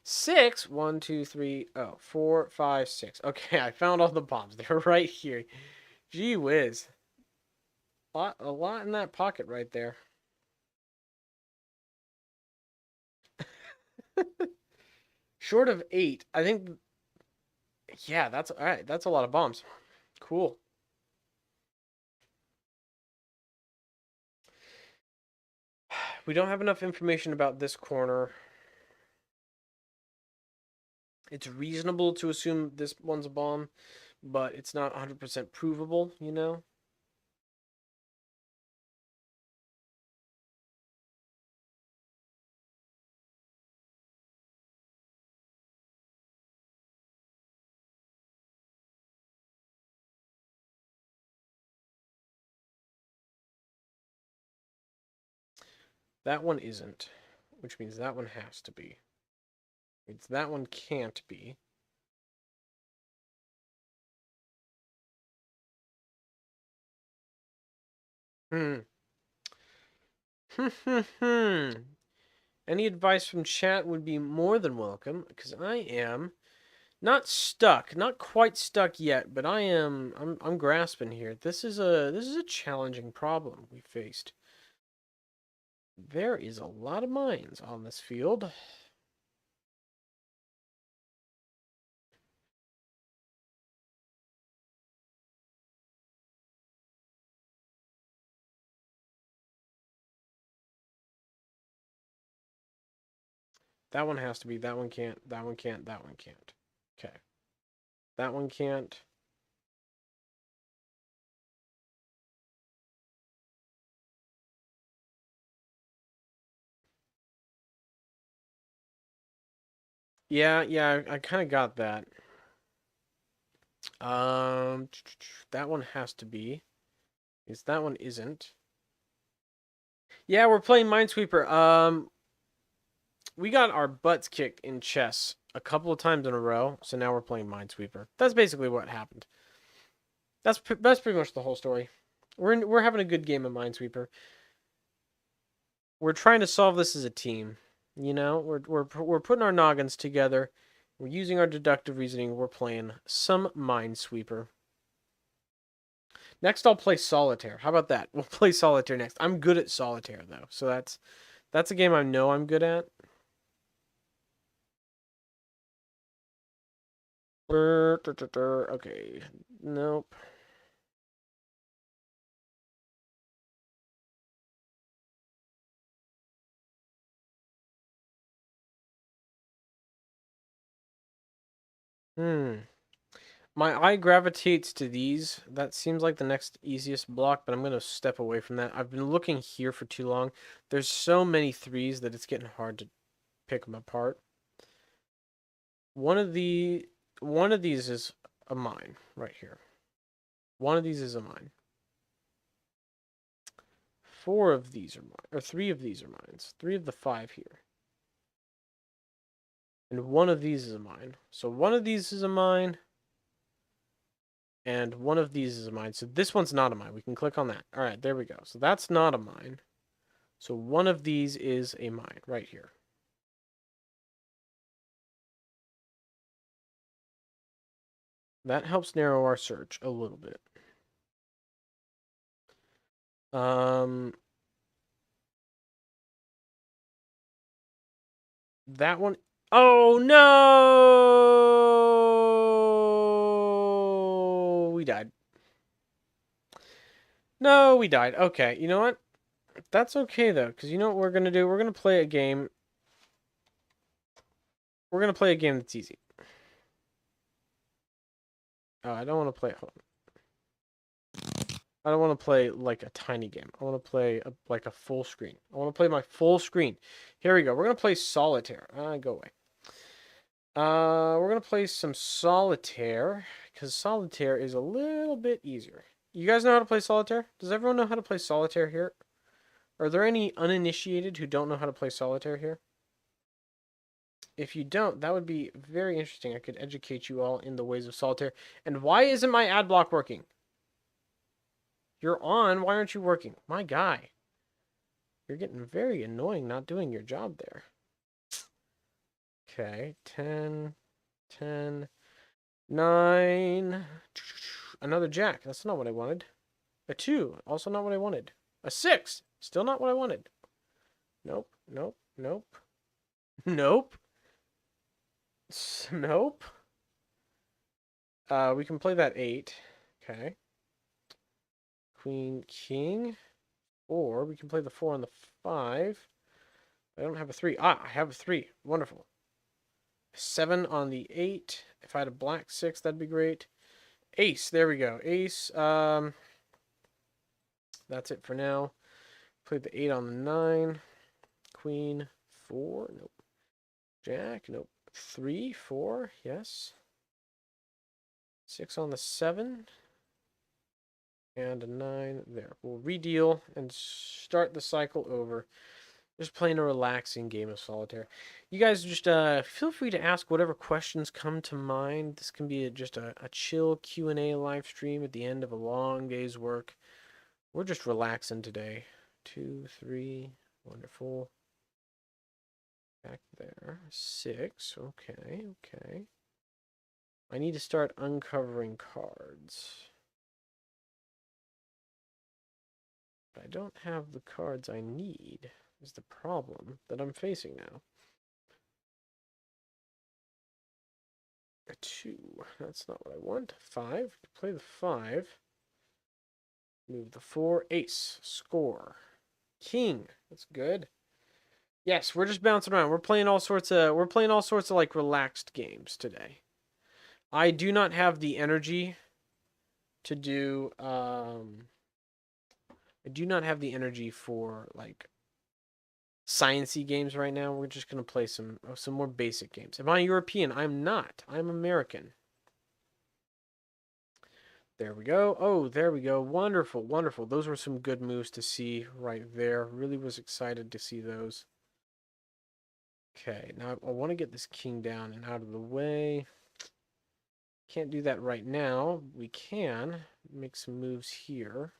Speaker 1: 6. 1, 2, 3. Oh, 4, 5, 6. Okay, I found all the bombs. They're right here. Gee whiz. A lot in that pocket right there. Short of 8, I think. Yeah, that's all right. That's a lot of bombs. Cool. We don't have enough information about this corner. It's reasonable to assume this one's a bomb, but it's not 100% provable, you know? That one isn't, which means that one has to be. Means that one can't be. Hmm. Any advice from chat would be more than welcome, because I am not stuck, not quite stuck yet, but I'm grasping here. This is a challenging problem we faced. There is a lot of mines on this field. That one has to be. That one can't. That one can't. That one can't. Okay. That one can't. Yeah, yeah, I kind of got that. That one has to be. Because that one isn't. Yeah, we're playing Minesweeper. We got our butts kicked in chess a couple of times in a row, so now we're playing Minesweeper. That's basically what happened. That's pretty much the whole story. We're having a good game of Minesweeper. We're trying to solve this as a team. You know, we're putting our noggins together. We're using our deductive reasoning. We're playing some Minesweeper. Next, I'll play Solitaire. How about that? We'll play Solitaire next. I'm good at Solitaire though, so that's a game I know I'm good at. Okay, nope. My eye gravitates to these. That seems like the next easiest block, but I'm going to step away from that. I've been looking here for too long. There's so many threes that it's getting hard to pick them apart. One of these is a mine right here. One of these is a mine. 4 of these are mine, or 3 of these are mine. 3 of the 5 here. And 1 of these is a mine. So 1 of these is a mine. And 1 of these is a mine. So this one's not a mine. We can click on that. All right, there we go. So that's not a mine. So 1 of these is a mine right here. That helps narrow our search a little bit. That one. Oh no! We died. No, we died. Okay, you know what? That's okay though, because you know what we're gonna do? We're gonna play a game. We're gonna play a game that's easy. Oh, I don't want to play. Hold on. I don't want to play like a tiny game. I want to play like a full screen. I want to play my full screen. Here we go. We're gonna play solitaire. Go away. We're gonna play some solitaire because solitaire is a little bit easier. You guys know how to play solitaire? Does everyone know how to play solitaire here? Are there any uninitiated who don't know how to play solitaire here? If you don't, that would be very interesting. I could educate you all in the ways of solitaire. And why isn't my ad block working? You're on. Why aren't you working? My guy. You're getting very annoying not doing your job there. Okay. 10, 10, 9. Another jack. That's not what I wanted. A 2. Also not what I wanted. A 6. Still not what I wanted. Nope. Nope. Nope. Nope. Nope. We can play that 8. Okay. Queen, king. Or we can play the 4 and the 5. I don't have a 3. Ah, I have a 3. Wonderful. 7 on the 8. If I had a black 6, that'd be great. Ace. There we go. Ace. That's it for now. Play the 8 on the 9. Queen, 4. Nope. Jack. Nope. 3, 4. Yes. 6 on the 7. And a 9 there. We'll redeal and start the cycle over. Just playing a relaxing game of solitaire. You guys just feel free to ask whatever questions come to mind. This can be just a chill Q&A live stream at the end of a long day's work. We're just relaxing today. 2, 3. Wonderful. Back there. 6. Okay, okay. I need to start uncovering cards. But I don't have the cards I need, is the problem that I'm facing now. A 2. That's not what I want. 5. Play the 5. Move the 4. Ace. Score. King. That's good. Yes, we're just bouncing around. We're playing all sorts of like relaxed games today. I do not have the energy to do I do not have the energy for like sciencey games right now. We're just gonna play some more basic games. Am I European? I'm not. I'm American. There we go. Oh, there we go. Wonderful, wonderful. Those were some good moves to see right there. Really was excited to see those. Okay, now I want to get this king down and out of the way. Can't do that right now. We can make some moves here.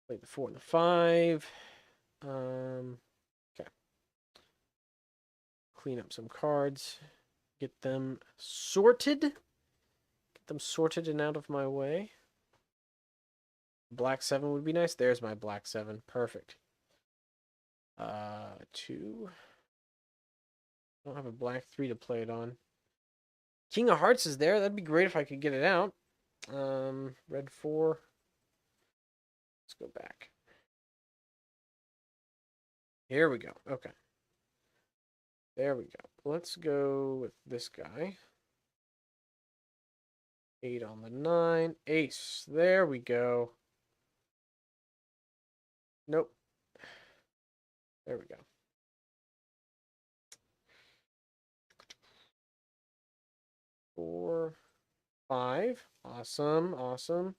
Speaker 1: Play the 4 and the 5. Okay. Clean up some cards. Get them sorted. Get them sorted and out of my way. Black 7 would be nice. There's my black 7. Perfect. 2. I don't have a black 3 to play it on. King of Hearts is there. That'd be great if I could get it out. Red 4. Let's go back. Here we go. Okay. There we go. Let's go with this guy. 8 on the 9. Ace. There we go. Nope. There we go. 4, 5. Awesome. Awesome.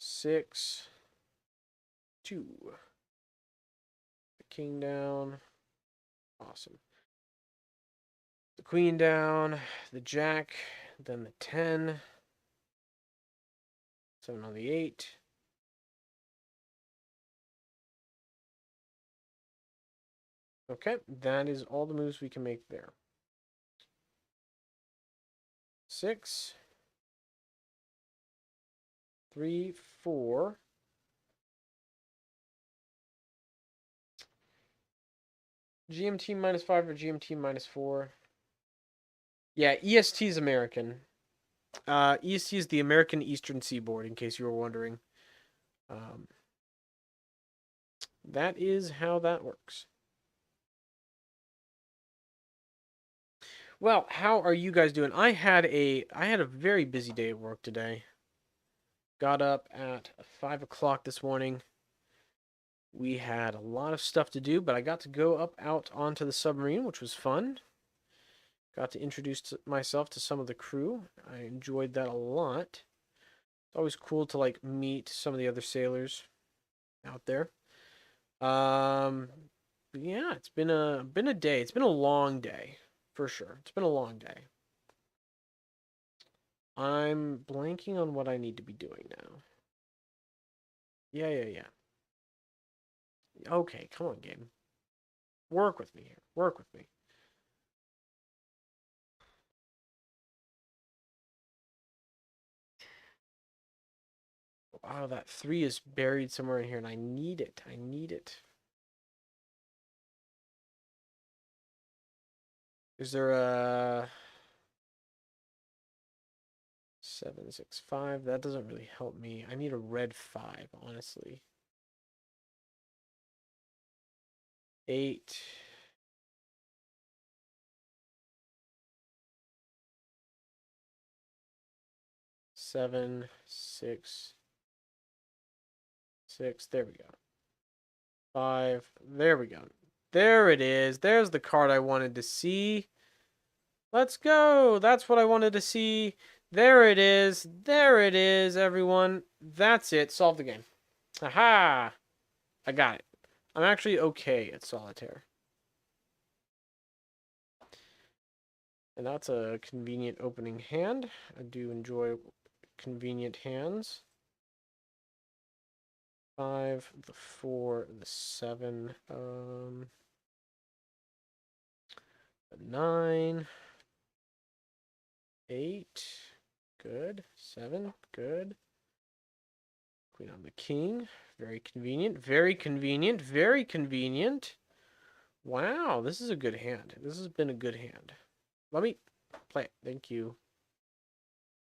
Speaker 1: 6, 2. The king down. Awesome. The queen down, the jack, then the 10. 7 on the 8. Okay, that is all the moves we can make there. 6, 3, 4. GMT -5 or GMT -4? Yeah, EST is American. EST is the American Eastern Seaboard, in case you were wondering. That is how that works. Well, how are you guys doing? I had a very busy day at work today. Got up at 5 o'clock this morning. We had a lot of stuff to do, but I got to go up out onto the submarine, which was fun. Got to introduce myself to some of the crew. I enjoyed that a lot. It's always cool to like meet some of the other sailors out there. Yeah, it's been a day. It's been a long day, for sure. It's been a long day. I'm blanking on what I need to be doing now. Yeah. Okay, come on, game. Work with me here. Work with me. Wow, that 3 is buried somewhere in here, and I need it. I need it. Is there a 7, 6, 5? That doesn't really help me. I need a red 5, honestly. 8. Seven, 6, 6. There we go. 5. There we go. There it is. There's the card I wanted to see. Let's go. That's what I wanted to see. There it is. There it is, everyone. That's it. Solve the game. Aha! I got it. I'm actually okay at solitaire. And that's a convenient opening hand. I do enjoy convenient hands. 5, the 4, the 7, the 9, 8, good, 7, good. Queen on the king, very convenient, very convenient, very convenient. Wow, this is a good hand. This has been a good hand. Let me play it. Thank you.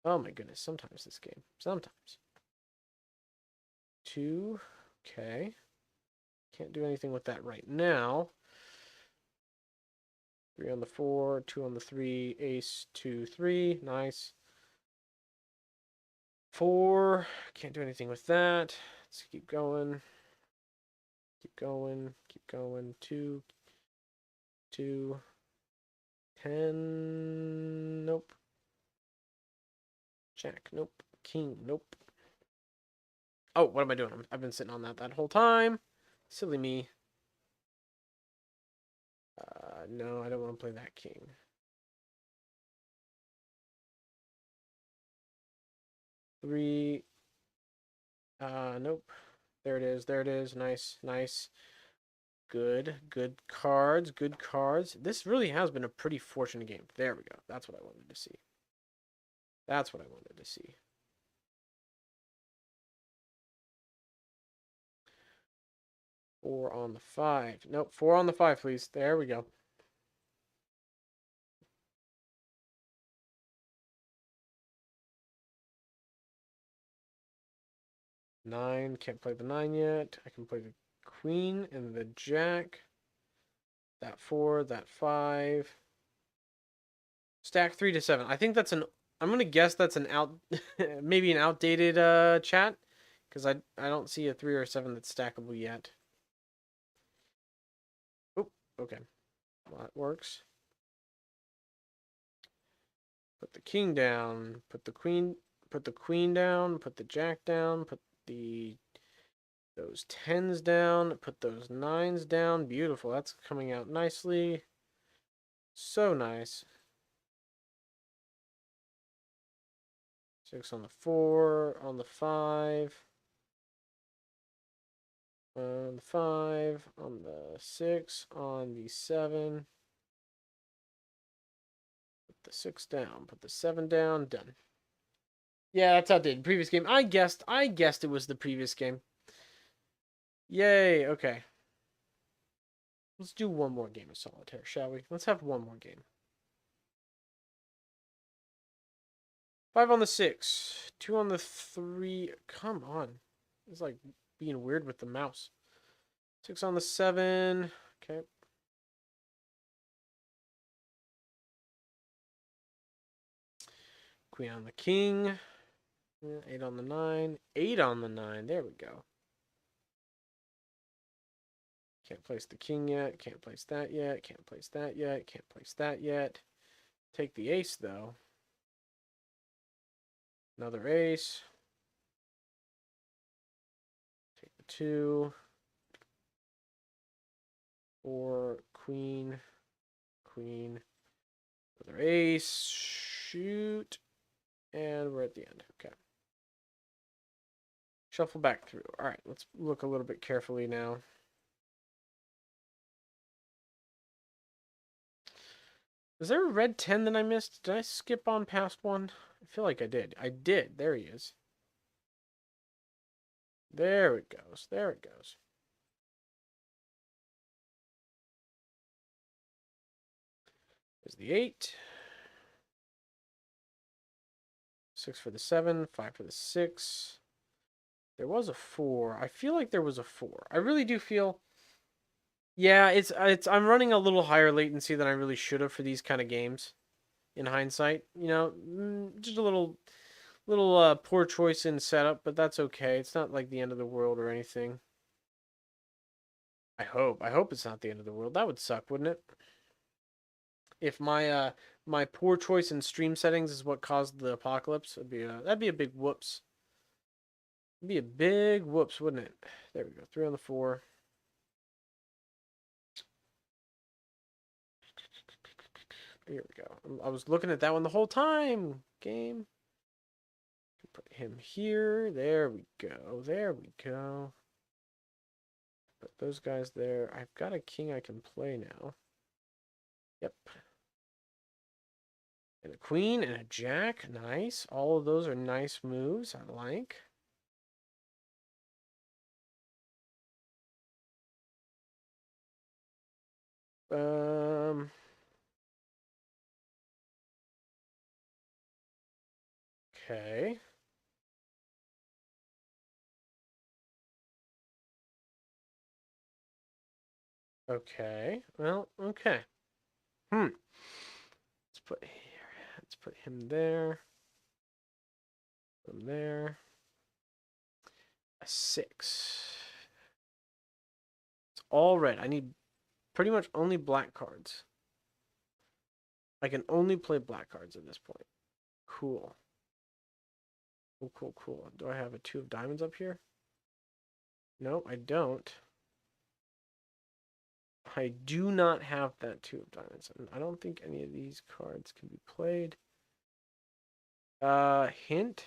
Speaker 1: Oh my goodness, sometimes this game. Sometimes. 2, okay. Can't do anything with that right now. 3 on the 4, 2 on the 3, ace, 2, 3, nice. 4, can't do anything with that. Let's keep going. Keep going, keep going. 2, 2, 10, nope. Jack, nope. King, nope. Oh, what am I doing? I've been sitting on that whole time. Silly me. No, I don't want to play that king. Three. Nope. There it is. There it is. Nice, nice. Good, good cards. Good cards. This really has been a pretty fortunate game. There we go. That's what I wanted to see. That's what I wanted to see. Four on the 5. Nope, 4 on the 5, please. There we go. Nine, can't play the 9 yet. I can play the queen and the jack. That 4, that 5. Stack 3 to 7. I think that's an... I'm going to guess that's an maybe an outdated chat. Because I don't see a 3 or a 7 that's stackable yet. Oh, okay. Well, that works. Put the king down. Put the queen down. Put the jack down. Put those 10s down, put those 9s down. Beautiful. That's coming out nicely. So nice. 6 on the 4, on the 5. On the 5, on the 6, on the 7. Put the 6 down, put the 7 down, done. Yeah, that's how I did. Previous game. I guessed it was the previous game. Yay, okay. Let's do one more game of solitaire, shall we? Let's have one more game. 5 on the 6. 2 on the 3. Come on. It's like being weird with the mouse. 6 on the 7. Okay. Queen on the king. 8 on the 9. 8 on the 9. There we go. Can't place the king yet. Can't place that yet. Can't place that yet. Can't place that yet. Take the ace, though. Another ace. Take the 2. 4. Queen. Queen. Another ace. Shoot. And we're at the end. Okay. Shuffle back through. All right, let's look a little bit carefully now. Is there a red 10 that I missed? Did I skip on past one? I feel like I did. I did. There he is. There it goes. There it goes. There's the 8. 6 for the 7. 5 for the 6. There was a 4. I feel like there was a 4. I really do feel... Yeah, I'm running a little higher latency than I really should have for these kind of games. In hindsight, you know, just a little poor choice in setup, but that's okay. It's not like the end of the world or anything. I hope it's not the end of the world. That would suck, wouldn't it? If my poor choice in stream settings is what caused the apocalypse, that'd be a big whoops. It'd be a big whoops, wouldn't it? There we go. 3 on the 4. Here we go. I was looking at that one the whole time. Game. Put him here. There we go. There we go. Put those guys there. I've got a king I can play now. Yep. And a queen and a jack. Nice. All of those are nice moves. I like. Okay. Okay. Well, okay. Let's put here. Let's put him there. From there. A 6. It's all red. I need pretty much only black cards. I can only play black cards at this point. Cool. Cool, cool, cool. Do I have a 2 of diamonds up here? No, I don't. I do not have that 2 of diamonds. And I don't think any of these cards can be played. Hint.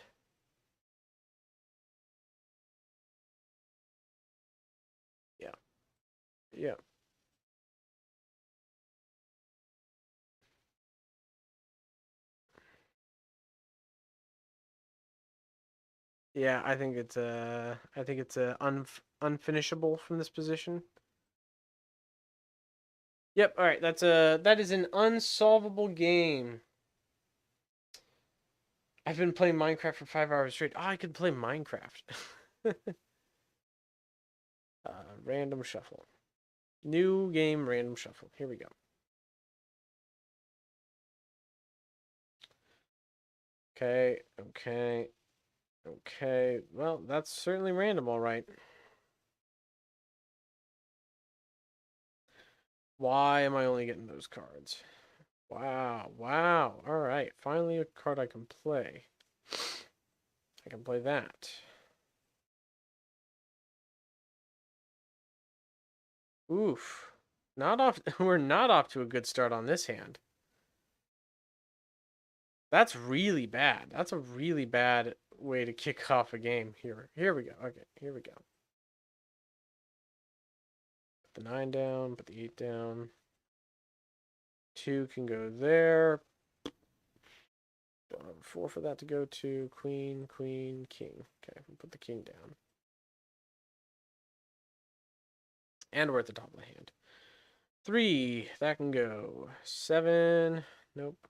Speaker 1: Yeah. Yeah. Yeah, I think it's unfinishable from this position. Yep, all right. That is an unsolvable game. I've been playing Minecraft for 5 hours straight. Oh, I could play Minecraft. Random shuffle. New game, random shuffle. Here we go. Okay, okay, okay. Well, that's certainly random, all right. Why am I only getting those cards? Wow, wow. All right, finally a card I can play. I can play that. Oof. Not off. We're not off to a good start on this hand. That's really bad. That's a really bad way to kick off a game. Here we go. Okay, here we go. Put the 9 down, put the 8 down. 2 can go there. Don't have a 4 for that to go to. Queen, queen, king. Okay, we'll put the king down. And we're at the top of the hand. 3, that can go. 7, nope.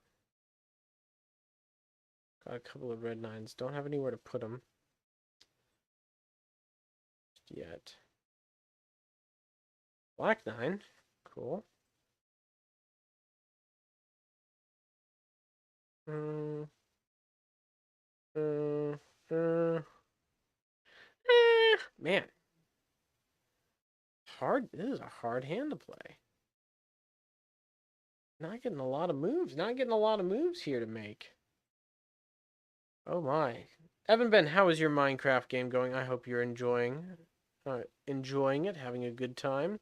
Speaker 1: Got a couple of red 9s. Don't have anywhere to put them yet. Black 9, cool. Mm, mm, mm. Man, hard. This is a hard hand to play. Not getting a lot of moves. Not getting a lot of moves here to make. Oh my. Evan Ben, how is your Minecraft game going? I hope you're enjoying it, having a good time.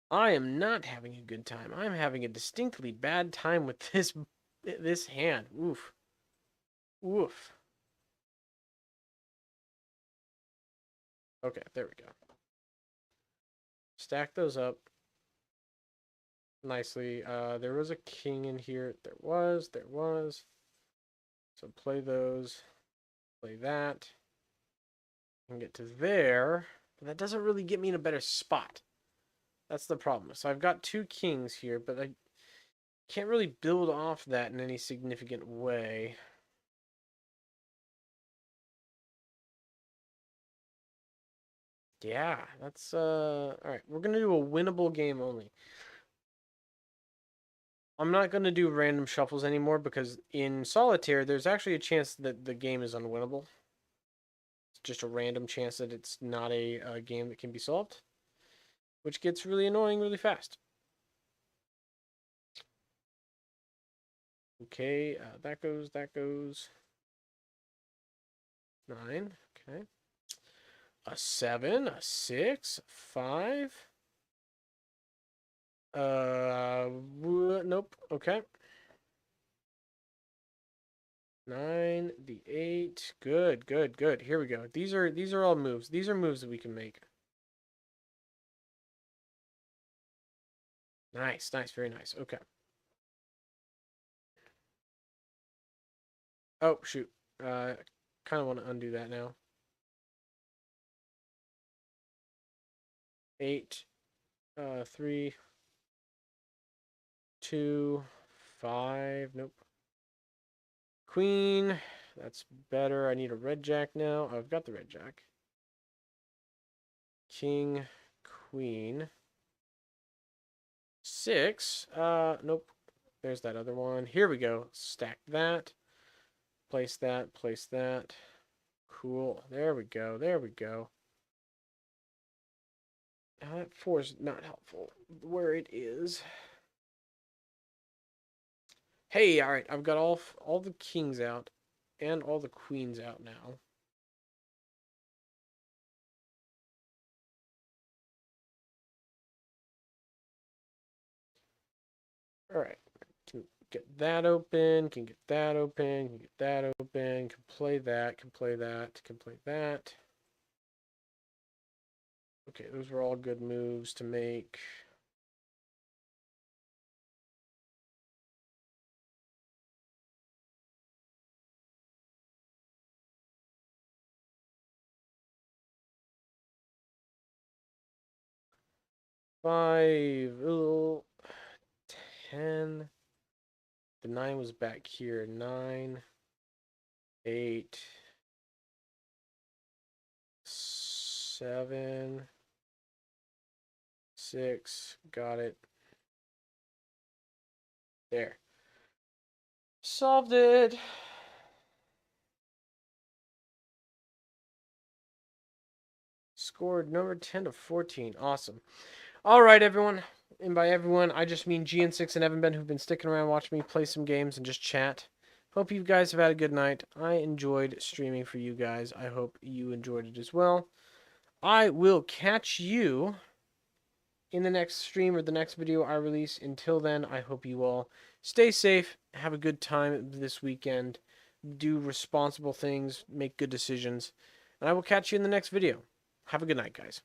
Speaker 1: I am not having a good time. I'm having a distinctly bad time with this hand. Oof. Oof. Okay, there we go. Stack those up nicely. There was a king in here. There was. So play those. Play that. And get to there. But that doesn't really get me in a better spot. That's the problem. So I've got 2 kings here, but I can't really build off that in any significant way. Yeah, that's alright. We're gonna do a winnable game only. I'm not gonna do random shuffles anymore because in solitaire there's actually a chance that the game is unwinnable. It's just a random chance that it's not a game that can be solved, which gets really annoying really fast. Okay, that goes. 9, okay. A 7, a 6, 5. Nope. Okay. 9, the 8. Good. Here we go. These are all moves. These are moves that we can make. Nice, very nice. Okay. Oh, shoot. Kind of want to undo that now. 8, 3, 2, 5. Nope. Queen. That's better. I need a red jack now. Oh, I've got the red jack. King, queen. 6. Nope. There's that other one. Here we go. Stack that. Place that. Cool. There we go. That 4 is not helpful where it is. Hey, all right. I've got all the kings out and all the queens out now. All right. Can get that open. Can get that open. Can get that open. Can play that. Can play that. Can play that. Okay, those were all good moves to make. Five, 10. The 9 was back here. 9, 8, 7, 6. Got it. There. Solved it. Scored number 10 to 14. Awesome. All right, everyone. And by everyone, I just mean GN6 and Evan Ben, who've been sticking around watching me play some games and just chat. Hope you guys have had a good night. I enjoyed streaming for you guys. I hope you enjoyed it as well. I will catch you in the next stream or the next video I release. Until then, I hope you all stay safe, have a good time this weekend, do responsible things, make good decisions, and I will catch you in the next video. Have a good night, guys.